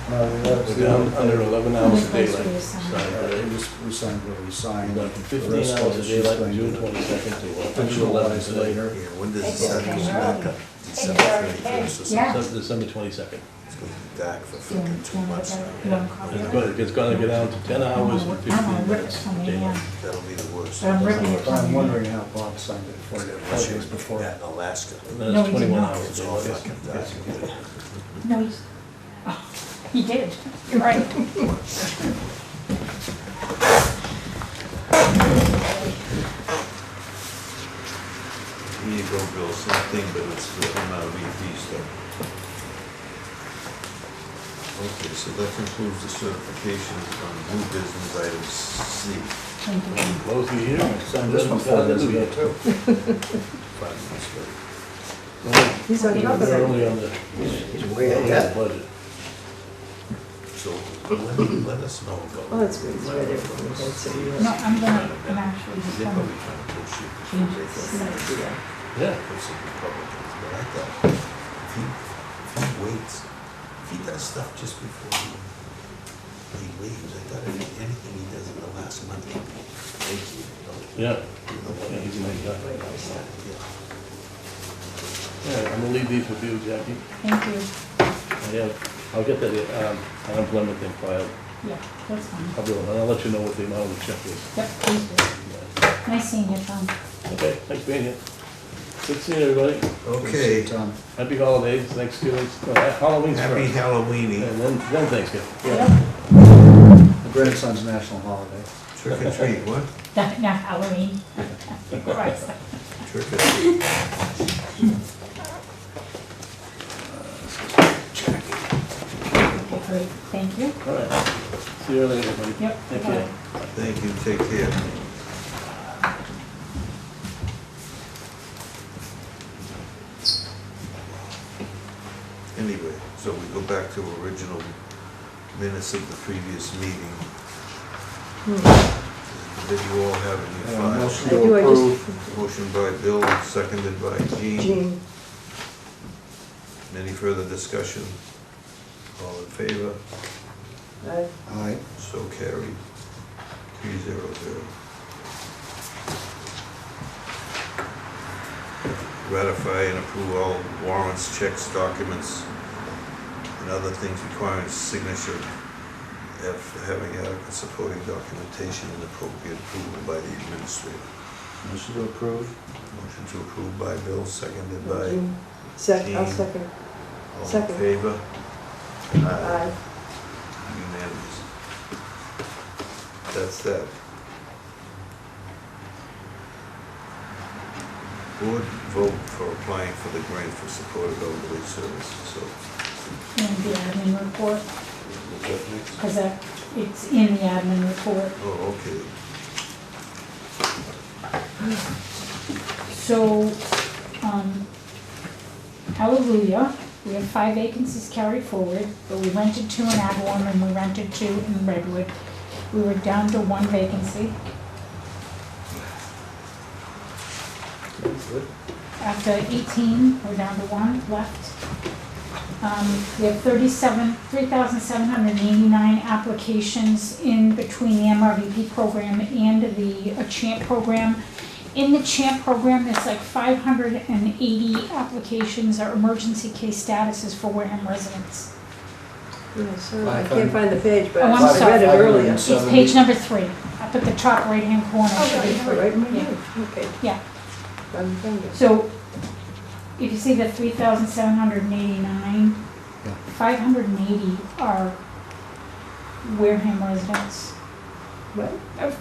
We're down under 11 hours of This place daylight. where you sign. Signed, We signed what we signed. We're going from The 15 rest of hours it of she's daylight going on June to 22nd to 111 visualize today. later. Yeah, when does It's that okay, goes really. back up? December 31st or something? Yeah. December 22nd. It's gonna be dark for Do you fucking want 2 to months look now. at it? You want a copy of it? It's gonna get down to 10 hours and 15 I'm on minutes Rick's of coming, daylight. yeah. That'll be the worst. But I'm ripping it But I'm coming wondering in. how Bob signed it for you, Unless 4 you're days before. at Alaska. And No, then he it's did 21 not. hours It's of all daylight. fucking dark. No, he's, oh, he did, you're right. Here you go, Bill, same thing, but it's the MRVP stuff. Okay, so that concludes the certification on new business items C. Thank you. Close the hearing. Signed this one 4 days ago too. 5 minutes later. He's on top of We're it. only on the He's way on the ahead. budget. So let us know about. Oh, that's good, he's read everything, that's it. No, I'm actually just They're gonna probably trying to bullshit. change They it. thought Yeah. Yeah. put some Republicans, but I thought if he waits, if he does stuff just before he leaves, I thought anything he does in the last month, thank you. Yeah. You know what? Yeah, he's a nice guy. Yeah. Yeah, I'm gonna leave these with you, Jackie. Thank you. I'll get that unemployment thing filed. Yeah, that's fine. I'll let you know what the amount of the check is. Yep, please do. Yeah. Nice seeing you, Tom. Okay, thanks for being here. Good seeing everybody. Okay, Tom. Happy holidays, Thanksgiving, Halloween's happy first. Halloweeny, And then Thanksgiving. Yep. My grandson's national holiday. trick or treat, what? Not Halloween. Christ. Trick or treat. Okay, great, thank you. All right. See you later, everybody. Yep. Take bye. care. Thank you, take care. Anyway, so we go back to original minutes of the previous meeting. Did you all have in your file? Motion I to do, I approve. just, Motion by Bill, seconded by Jean. Jean, Any further discussion? All in favor? I, Aye. So carried. 300. Ratify and approve all warrants, checks, documents and other things requiring signature after having adequate supporting documentation and appropriate approval by the administrator. Motion to approve. Motion to approve by Bill, seconded by I'll Jean. second. All in Second. favor? Aye. Unanimous. That's that. Board vote for applying for the grant for supported elderly services, so And the admin report, what's that next? because it's in the admin report. Oh, okay. So, hallelujah, we have 5 vacancies carried forward, but we rented 2 in Agawam and we rented 2 in Redwood. We were down to 1 vacancy. Good. After 18, we're down to 1 left. We have 3,789 applications in between the MRVP program and the CHAMP program. In the CHAMP program, it's like 580 applications or emergency case statuses for Wareham residents. Yeah, so I can't find the page, but Oh, I'm I read it sorry. earlier. It's page number 3, up at the top right-hand corner. Oh, should be right, three. right, right, Yeah. okay. Yeah. I'm finding it. So, if you see the 3,789, Yeah. 580 are Wareham residents. What?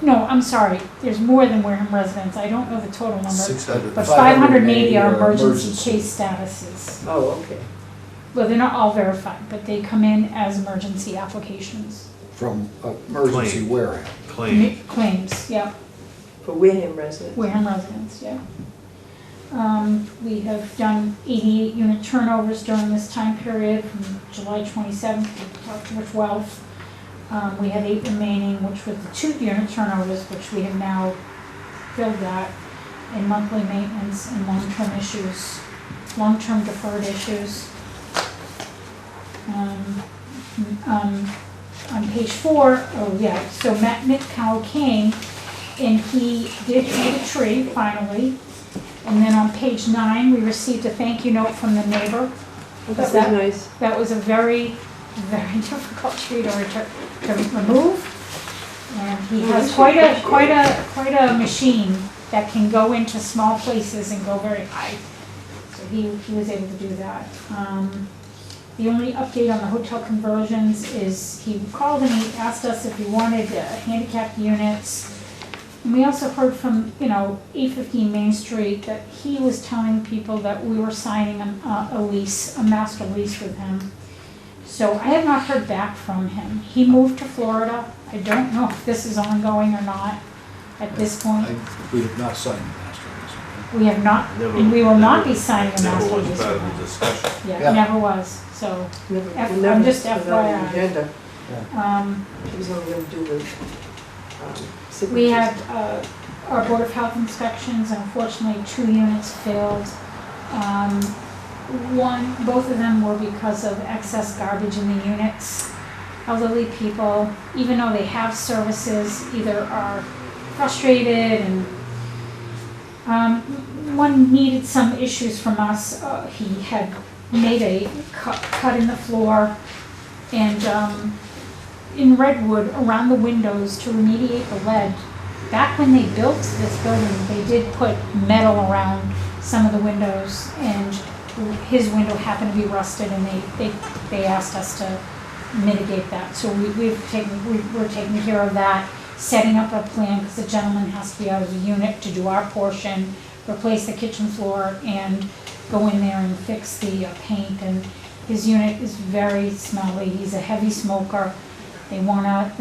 No, I'm sorry, there's more than Wareham residents, I don't know the total number, 600. but 580 are 580 are emergency emergency. case statuses. Oh, okay. Well, they're not all verified, but they come in as emergency applications. From emergency Claim. Wareham. Claim. Claims, yeah. For Wareham residents. Wareham residents, yeah. We have done 88 unit turnovers during this time period from July 27th to October 12th. We had 8 remaining, which were the 2 unit turnovers, which we have now filled that, in monthly maintenance and long-term issues, long-term deferred issues. On page 4, so Matt Mitkow came and he did hang a tree finally. And then on page 9, we received a thank you note from the neighbor. That was nice. That was a very, very difficult tree to remove. And he has quite a machine that can go into small places and go very high. So he was able to do that. The only update on the hotel conversions is he called and he asked us if we wanted handicapped units. And we also heard from, 815 Main Street, that he was telling people that we were signing a lease, a master lease with him. So I have not heard back from him. He moved to Florida. I don't know if this is ongoing or not at this point. We have not signed the master lease. We have not, Never- and we will not never- be signing a master Never lease was part with of the him. discussion. Yeah, Yeah. it never was, so, Never, F- never I'm just was on the FYI. agenda. He was only gonna do the, signatures. we had, our Board of Health inspections, unfortunately, 2 units failed. Both of them were because of excess garbage in the units. Elderly people, even though they have services, either are frustrated and, one needed some issues from us. He had made a cut in the floor and, in Redwood, around the windows to remediate the lead. Back when they built this building, they did put metal around some of the windows, and his window happened to be rusted, and they asked us to mitigate that. So we're taking care of that, setting up a plan, because the gentleman has to be out of the unit to do our portion, replace the kitchen floor, and go in there and fix the paint. And his unit is very smelly. He's a heavy smoker. The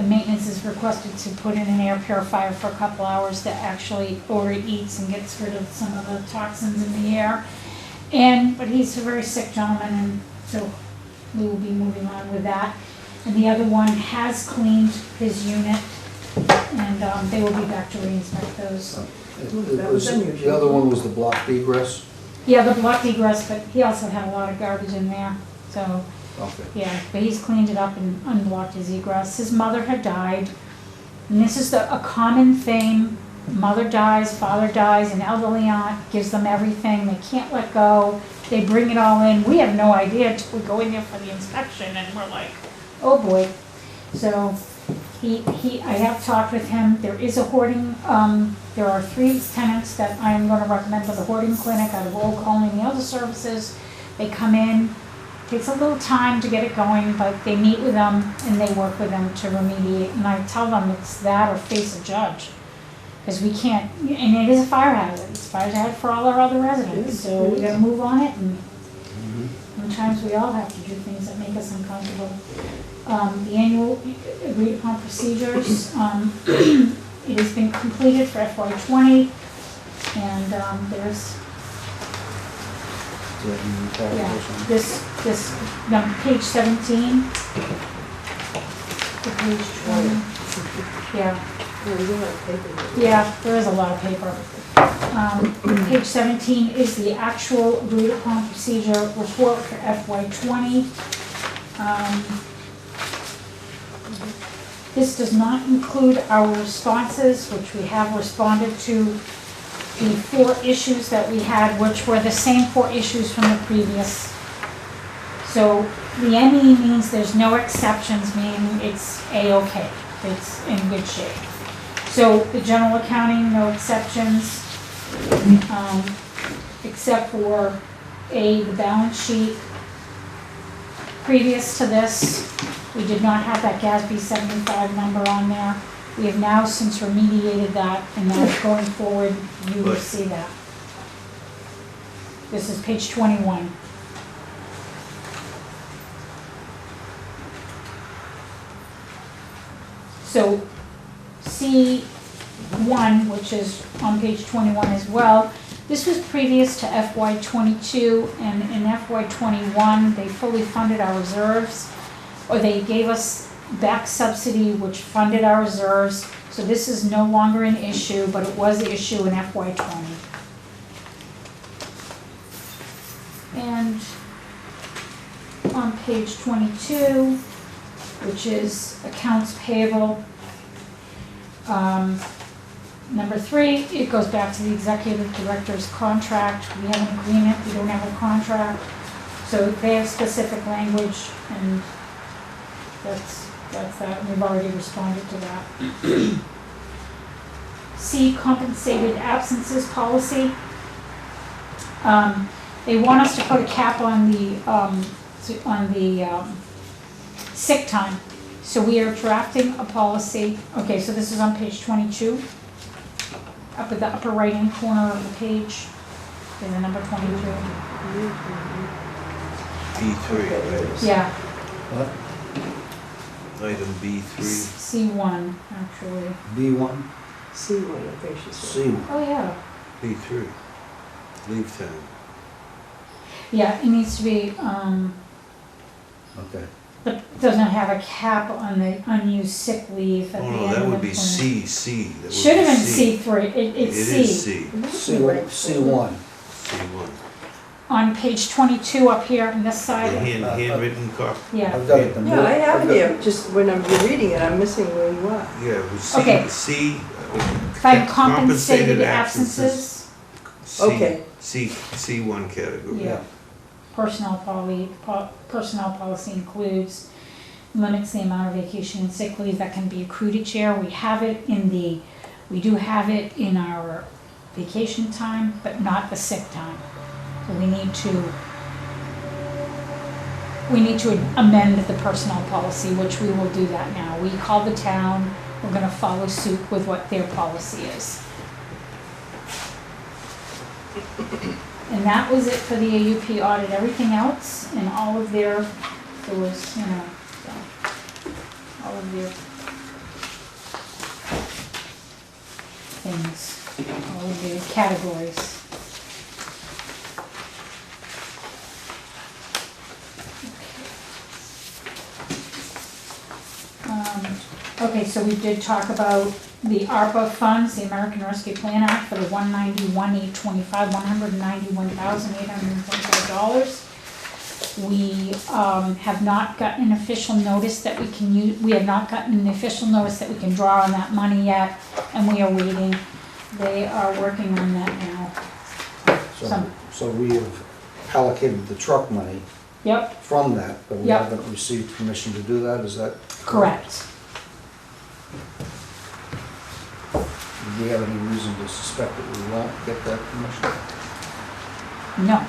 maintenance is requested to put in an air purifier for a couple hours that actually overeats and gets rid of some of the toxins in the air. But he's a very sick gentleman, and so we will be moving on with that. And the other one has cleaned his unit, and they will be back to re-inspect those. That was unusual. The other one was the blocked egress. Yeah, the blocked egress, but he also had a lot of garbage in there, so. Okay. Yeah, but he's cleaned it up and unblocked his egress. His mother had died, and this is a common theme mother dies, father dies, an elderly aunt, gives them everything, they can't let go, they bring it all in, we have no idea until we go in there for the inspection, and we're like, oh boy. So, I have talked with him, there is a hoarding, there are 3 tenants that I am gonna recommend for the hoarding clinic out of Old Colony and the other services. They come in, takes a little time to get it going, but they meet with them and they work with them to remediate, and I tell them it's that or face a judge. Because we can't, and it is a fire hazard, it's a fire hazard for all our other residents, so we gotta move on it, and sometimes we all have to do things that make us uncomfortable. The annual agreed upon procedures, it has been completed for FY20, and there's, yeah, this, page 17, to page 20, yeah. Yeah, there is a lot of paper. Page 17 is the actual agreed upon procedure report for FY20. This does not include our responses, which we have responded to the 4 issues that we had, which were the same 4 issues from the previous. So the ME means there's no exceptions, meaning it's A-okay, it's in good shape. So the general accounting, no exceptions, except for the balance sheet. Previous to this, we did not have that GASB 75 number on there. We have now since remediated that, and now going forward, you will see that. This is page 21. So C1, which is on page 21 as well, this was previous to FY22, and in FY21, they fully funded our reserves, or they gave us back subsidy, which funded our reserves. So this is no longer an issue, but it was an issue in FY20. And on page 22, which is accounts payable, number 3, it goes back to the executive director's contract. We have an agreement, we don't have a contract. So they have specific language, and that's that, and we've already responded to that. C, compensated absences policy. They want us to put a cap on the sick time. So we are drafting a policy. Okay, so this is on page 22. Up at the upper right-hand corner of the page, there's the number 22. B3, right? Yeah, What? Item B3. C1, actually. B1? C1, I think she said. C1. Oh, yeah. B3. Leave time. Yeah, it needs to be, Okay. but doesn't have a cap on the unused sick leave at the Oh end no, of that would be employment. C. That would Should have be been C3, it's It C. is C. C1. C1. C1. On page 22 up here on this The side, handwritten copy. yeah. I've got it. Yeah, I have it here, just when I'm reading it, I'm missing where you are. Yeah, it was C. Okay. C. Find compensated absences, C, Okay. C1 category. yeah. Personnel policy includes, limits the amount of vacation and sick leave that can be accrued each year. We do have it in our vacation time, but not the sick time. So we need to amend the personnel policy, which we will do that now. We called the town, we're gonna follow suit with what their policy is. And that was it for the AUP audit. Everything else and all of their, there was, you know, so, all of their things, all of their categories. Okay, so we did talk about the ARPA funds, the American Rescue Plan Act, for the $191,825, $191,825. We have not gotten an official notice that we can use. We have not gotten an official notice that we can draw on that money yet, and we are waiting. They are working on that now. So we have allocated the truck money Yep, from that, but we Yep. haven't received permission to do that, is that? correct. Do we have any reason to suspect that we won't get that permission? No.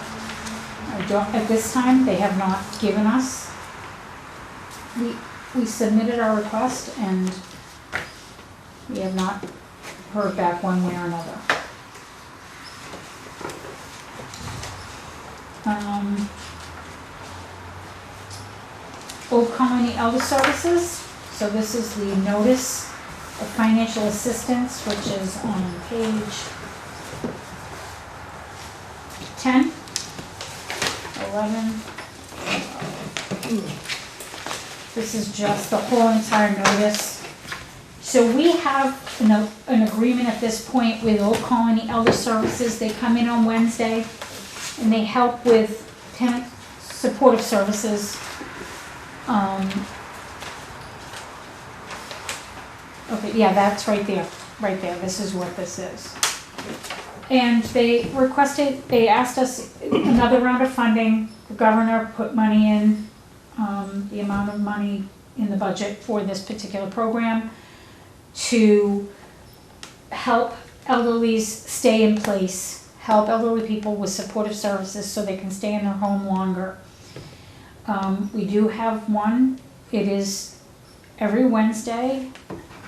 I don't, at this time, they have not given us. We submitted our request and we have not heard back one way or another. Old Colony Elder Services, so this is the notice of financial assistance, which is on page 10, 11. This is just the whole entire notice. So we have an agreement at this point with Old Colony Elder Services. They come in on Wednesday and they help with tenant supportive services. Okay, yeah, that's right there, this is what this is. And they asked us another round of funding. The governor put money in, the amount of money in the budget for this particular program to help elderlies stay in place, help elderly people with supportive services so they can stay in their home longer. We do have one. It is every Wednesday.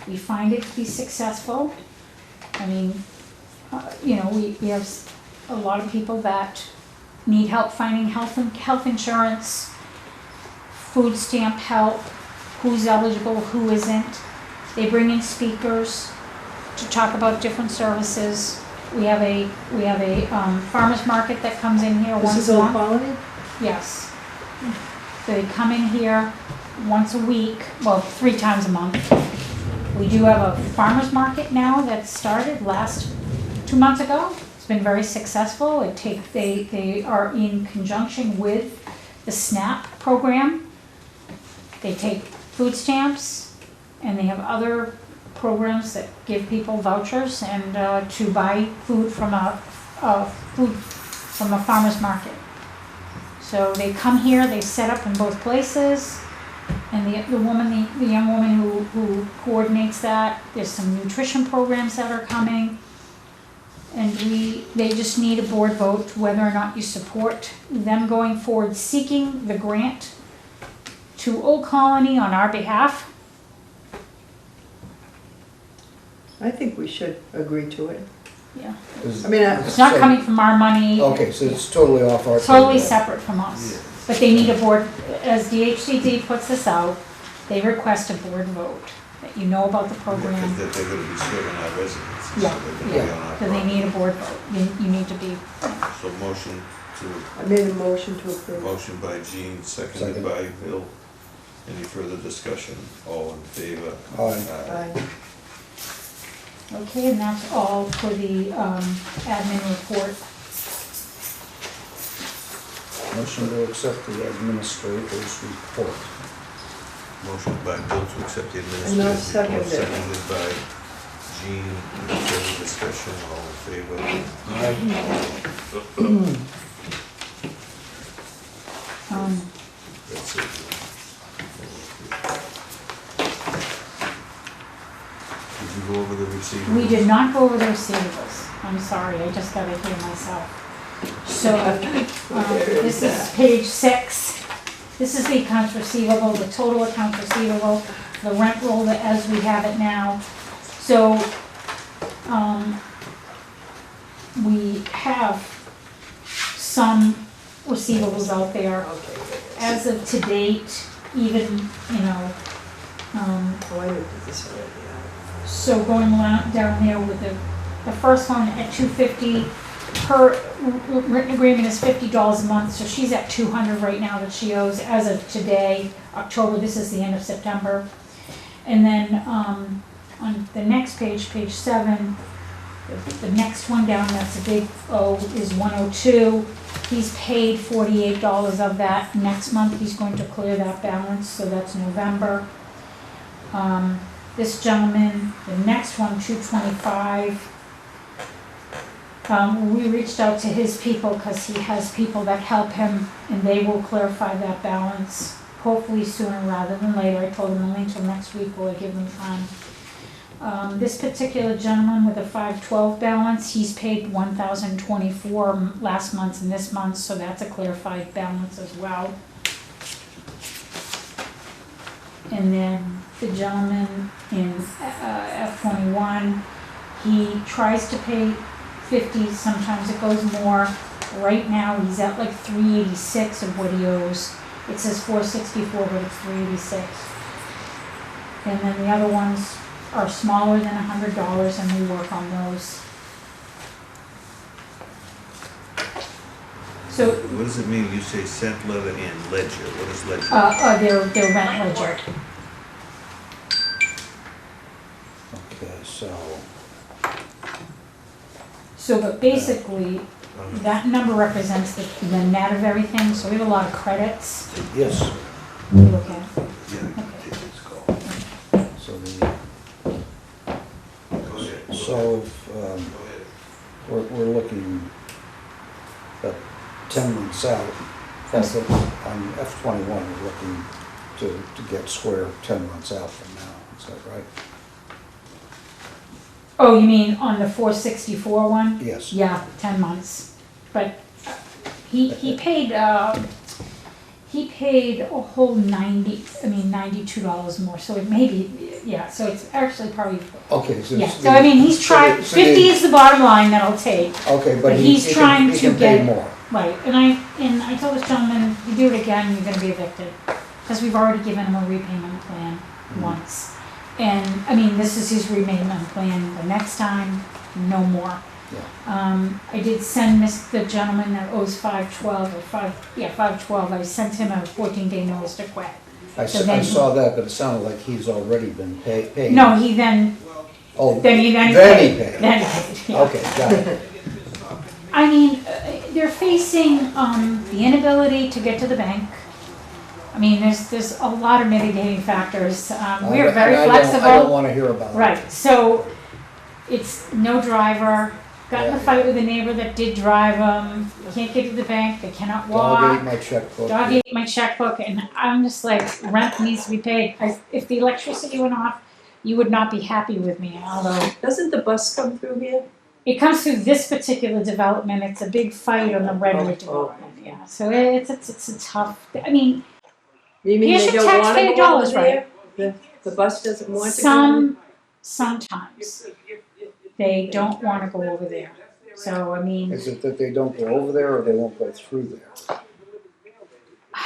We find it to be successful. I mean, we have a lot of people that need help finding health insurance, food stamp help, who's eligible, who isn't. They bring in speakers to talk about different services. We have a farmer's market that comes in here once a month. This is Old Colony? Yes. They come in here once a week, well, 3 times a month. We do have a farmer's market now that started 2 months ago. It's been very successful. They are in conjunction with the SNAP program. They take food stamps and they have other programs that give people vouchers and to buy food from a farmer's market. So they come here, they set up in both places, and the young woman who coordinates that, there's some nutrition programs that are coming, and they just need a board vote whether or not you support them going forward seeking the grant to Old Colony on our behalf. I think we should agree to it. Yeah. I mean, It's not coming from our money. Okay, so it's totally off our. Totally separate from us. But they need a board, as DHCD puts this out, they request a board vote, that you know about the program. Because they're gonna be serving our residents. so Yeah, they're gonna be on our So they need a board vote. You need to be, property. So I made a motion to approve. motion by Jean, seconded Second. by Bill. Any further discussion? All in favor? Aye. Aye. okay, and that's all for the admin report. Motion to accept the administrator's report. Motion by Bill to accept the And administrative I'll second report, it. seconded by Jean. Any further discussion? All in favor? That's it. Did you go over the receivables? We did not go over the receivables. I'm sorry, I just got it here myself. So, this is page 6. This is the accounts receivable, the total accounts receivable, the rent roll as we have it now. So, we have some receivables out there. As of to date, even, Oh, I looked at this already. so going down there with the first one at $250, her written agreement is $50 a month, so she's at $200 right now that she owes as of today, October. This is the end of September. And then on the next page, page 7, the next one down, that's a big O, is 102. He's paid $48 of that. Next month he's going to clear that balance, so that's November. This gentleman, the next one, 225, We reached out to his people because he has people that help him and they will clarify that balance hopefully sooner rather than later. I told him only until next week will I give them time. This particular gentleman with a 512 balance, he's paid 1,024 last month and this month, so that's a clarified balance as well. And then the gentleman in F21, he tries to pay 50, sometimes it goes more. Right now, he's at like 386 of what he owes. It says 464, but it's 386. And then the other ones are smaller than $100, and we work on those. So, What does it mean, you say sent letter and ledger, what is ledger? their rent ledger. Okay, So, but basically, that number represents the net of everything, so we have a lot of credits. yes, You look at. Yeah, Okay. take this call. so Go ahead. so we're looking at 10 months out. In fact, on F21, we're looking to get square 10 months out from now, is that right? Oh, you mean on the 464 one? Yes. Yeah, 10 months. But he paid a whole $92 more, so it may be, yeah, so it's actually probably, Okay, so. yeah. So I mean, he's tried, 50 is the bottom line that I'll take, Okay, but he's trying he to can pay get, more. right. And I told this gentleman, if you do it again, you're gonna be evicted. Because we've already given him a repayment plan once. And, I mean, this is his repayment plan, the next time, no more. I did send the gentleman that owes 512 or 512, I sent him a 14-day notice to quit. I So then- saw that, but it sounded like he's already been paid. No, he then Oh, he then he paid. paid. Then he paid, yeah. Okay, got it. I mean, they're facing, the inability to get to the bank. I mean, there's a lot of mitigating factors. We're very I don't flexible. want to hear about it. Right, so it's no driver, got in a Yeah. fight with a neighbor that did drive them, can't get to the bank, they cannot Dog ate walk. my checkbook. Dog ate my checkbook, and I'm just like, rent needs to be paid. If the electricity went off, you would not be happy with me, although Doesn't the bus come through here? it comes through this particular development, it's a big fight on the Redwood Oh. development, yeah. So it's a tough, I mean, You mean Here's they your don't wanna taxpayer go over dollars, right? there? The bus doesn't want to go? sometimes they don't wanna go over there. So, I mean, Is it that they don't go over there or they won't go through there?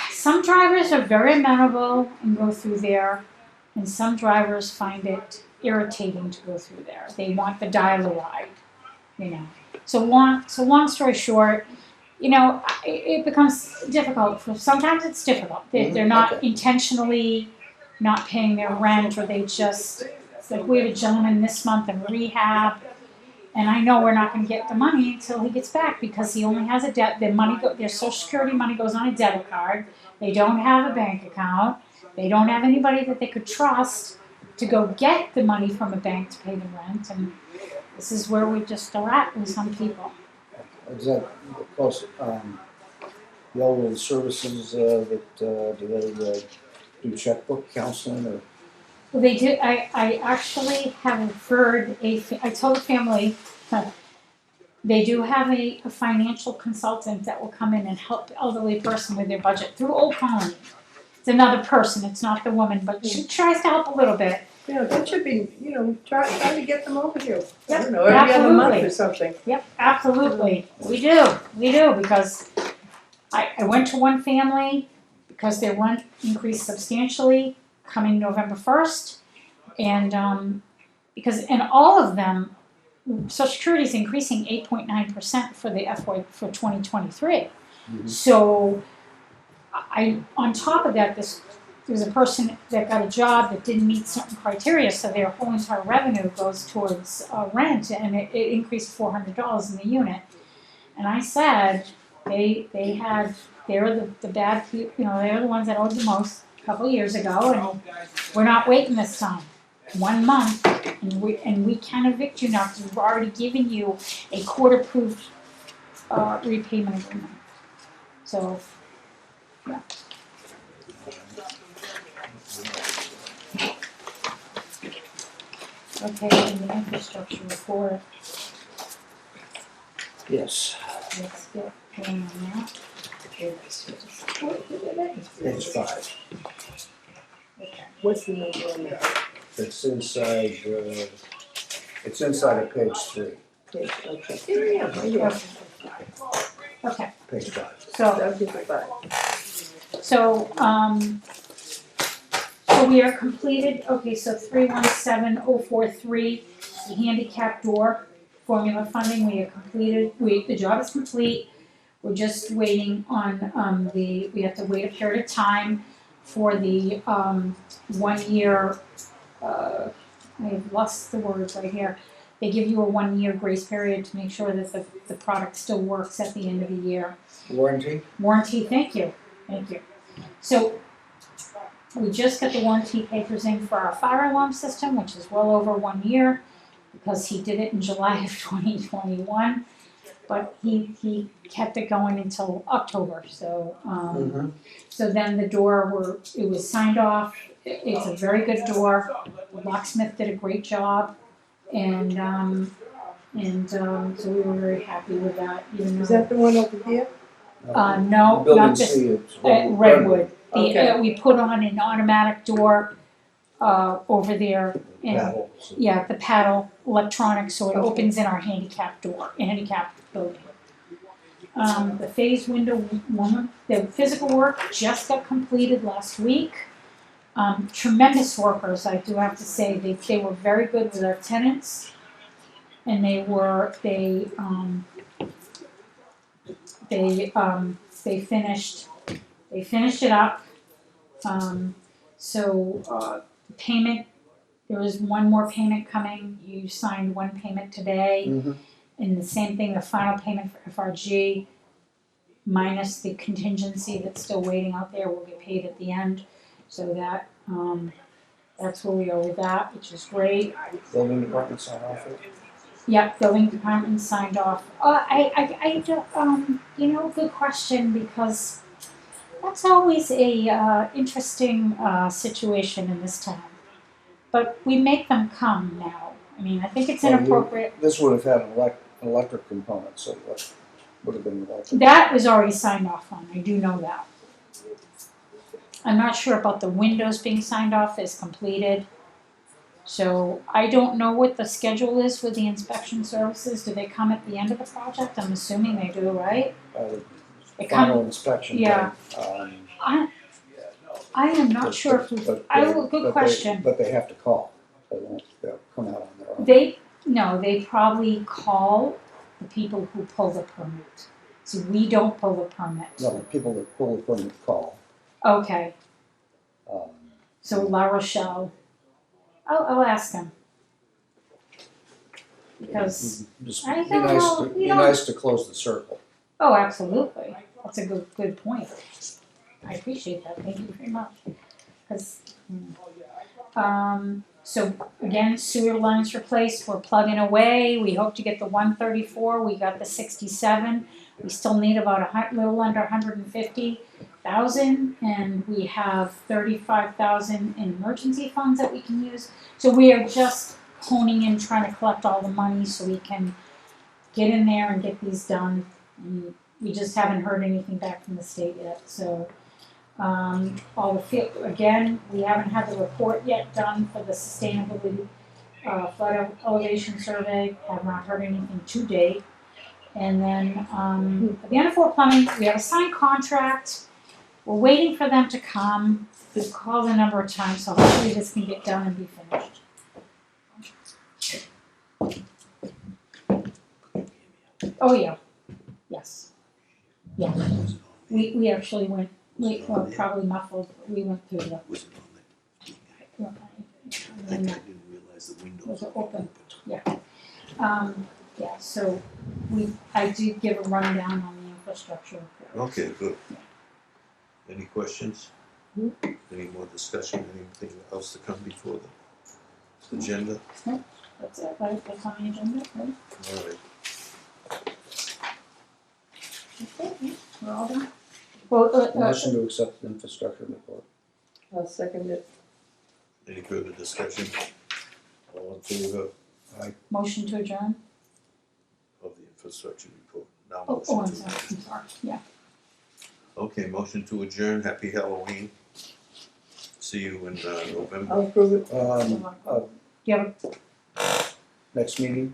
some drivers are very amenable and go through there, and some drivers find it irritating to go through there. They want the dial-a-ride, you know. So long story short, you know, it becomes difficult. Sometimes it's difficult. They're not Okay. intentionally not paying their rent, or they just, it's like we have a gentleman this month in rehab, and I know we're not going to get the money until he gets back because he only has a debt. Their Social Security money goes on a debit card. They don't have a bank account. They don't have anybody that they could trust to go get the money from a bank to pay the rent, and this is where we just are at with some people. Is that, of course, the elderly services, do they do checkbook counseling or? Well, they do. I actually have referred I told the family, they do have a financial consultant that will come in and help the elderly person with their budget through Old Colony. It's another person, it's not the woman, but she tries to help a little bit. Yeah, that should be, try to get them over here. I Yep, don't know, every other month absolutely. or something. Yep, absolutely. We do, because I went to one family because their rent increased substantially coming November 1st. And because in all of them, Social Security is increasing 8.9% for the FY for 2023. Mhm. So on top of that, there's a person that got a job that didn't meet certain criteria, so their whole entire revenue goes towards rent, and it increased $400 in the unit. And I said, they're the bad people, they're the ones that owed the most a couple of years ago, and we're not waiting this time. 1 month, and we can evict you now, because we've already given you a court-approved, repayment agreement. So, yeah. Okay, and the infrastructure report, Yes, let's get going on that. page 5. Okay. What's the number on that? It's inside of page 3, Page, okay. Here I am, right here. Okay, page 5. so, I'll give it back. so, so we are completed, okay, so 317043, the handicap door formula funding, we are completed, the job is complete. We're just waiting on, we have to wait a period of time for the, 1 year, I've lost the words right here. They give you a 1 year grace period to make sure that the product still works at the end of the year. Warranty? Warranty, thank you. So, we just got the warranty papers in for our fire alarm system, which is well over 1 year, because he did it in July of 2021. But he kept it going until October, so, so then the door it was signed off. It's a very good door. The locksmith did a great job, and so we were very happy with that, even though. Is that the one over here? No, Building not this, C, it's Redwood. Okay. We put on an automatic door, over there, and, Paddle. yeah, the paddle, electronic, so it opens in our handicap building. The phase window one, the physical work just got completed last week. Tremendous workers, I do have to say, they were very good with our tenants, and they finished it up. Payment, there was one more payment coming, you signed one payment today. And the same thing, the final payment for FRG, minus the contingency that's still waiting out there, will get paid at the end. So that's where we are with that, which is great. Building department sign off it? Yep, building department signed off. Good question, because that's always a interesting situation in this town. But we make them come now. I mean, I think it's inappropriate. This would have had an electric component, so that would have been electric. That was already signed off on, I do know that. I'm not sure about the windows being signed off as completed. So I don't know what the schedule is with the inspection services. Do they come at the end of the project? I'm assuming they do, right? They come, Final inspection. yeah. But, I am not sure if we, good question. But they have to call. They'll come out on their own. They probably call the people who pull the permit. So we don't pull the permit. No, the people that pull the permit call. Okay, Um, so La Rochelle, I'll ask them. Because, Just I be don't nice know, to, be nice to close the circle. oh, absolutely, that's a good point. I appreciate that, thank you very much. Because, so again, sewer lines replaced, we're plugging away, we hope to get the 134, we got the 67. We still need about a little under 150,000, and we have 35,000 in emergency funds that we can use. So we are just honing in, trying to collect all the money so we can get in there and get these done. And we just haven't heard anything back from the state yet. So all the field, again, we haven't had the report yet done for the sustainability flood elevation survey. Have not heard anything to date. And then the N4 plumbing, we have a signed contract. We're waiting for them to come. We've called a number of times, so hopefully this can get done and be finished. Oh yeah, yes, yeah. We actually went. Probably muffled. We went through the. Was it on the, I didn't realize the windows Was it were open? Yeah. Yeah, so I did give a rundown on the infrastructure. Okay, good. Any questions? Any more discussion, anything else to come before them? agenda? That's it, right, that's on the agenda, right? All right. That's it, yeah, we're all done. Well, Motion to accept the infrastructure report. I'll second it. Any further discussion? All in favor motion to adjourn? of the infrastructure report? Now Oh, I'm motion sorry, to. I'm sorry, yeah. Okay, motion to adjourn. Happy Halloween. See you in November. I'll approve it. Do you have Next meeting,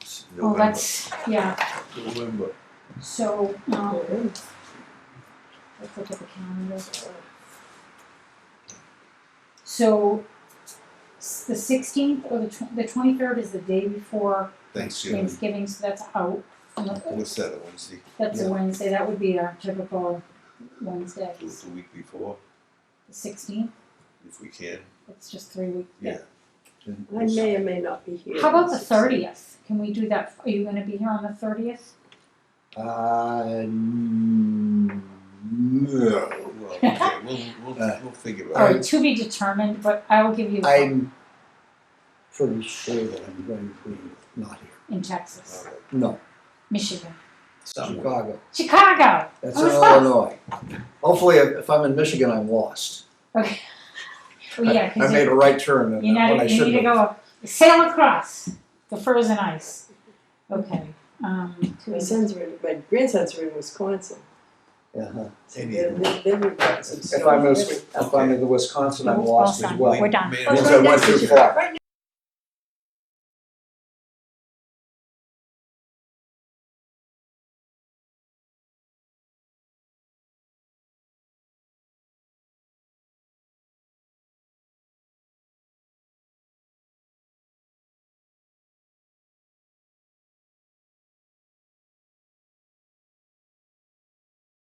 It's oh, November. that's, yeah, November. so, let's look at the calendar. So, the 16th or the 23rd is the day before Thanksgiving. Thanksgiving, so that's out. What's that, a Wednesday? That's a Yeah. Wednesday, that would be our typical Wednesday, Do it the week before, the 16th, if we can. it's just 3 weeks. Yeah. I may or may not be here. How about the 30th? Can we do that? Are you gonna be here on the 30th? No. Well, okay, we'll figure it Or out. to be determined, but I will give you I'm pretty sure that I'm going to be not here. in Texas, All right. No, Michigan, Chicago. Chicago. That's Oh, in fuck. Illinois. Hopefully, if I'm in Michigan, I'm lost. Okay. Well, yeah, I because made a right turn you when I need to shouldn't have. go sail across the frozen ice. Okay. My grandsons are in Wisconsin. Uh-huh. So they've got some If snow. I'm in Wisconsin, I'm lost as well. We're done. Made Oh, a it's Means I right went next to too Chicago. far. Right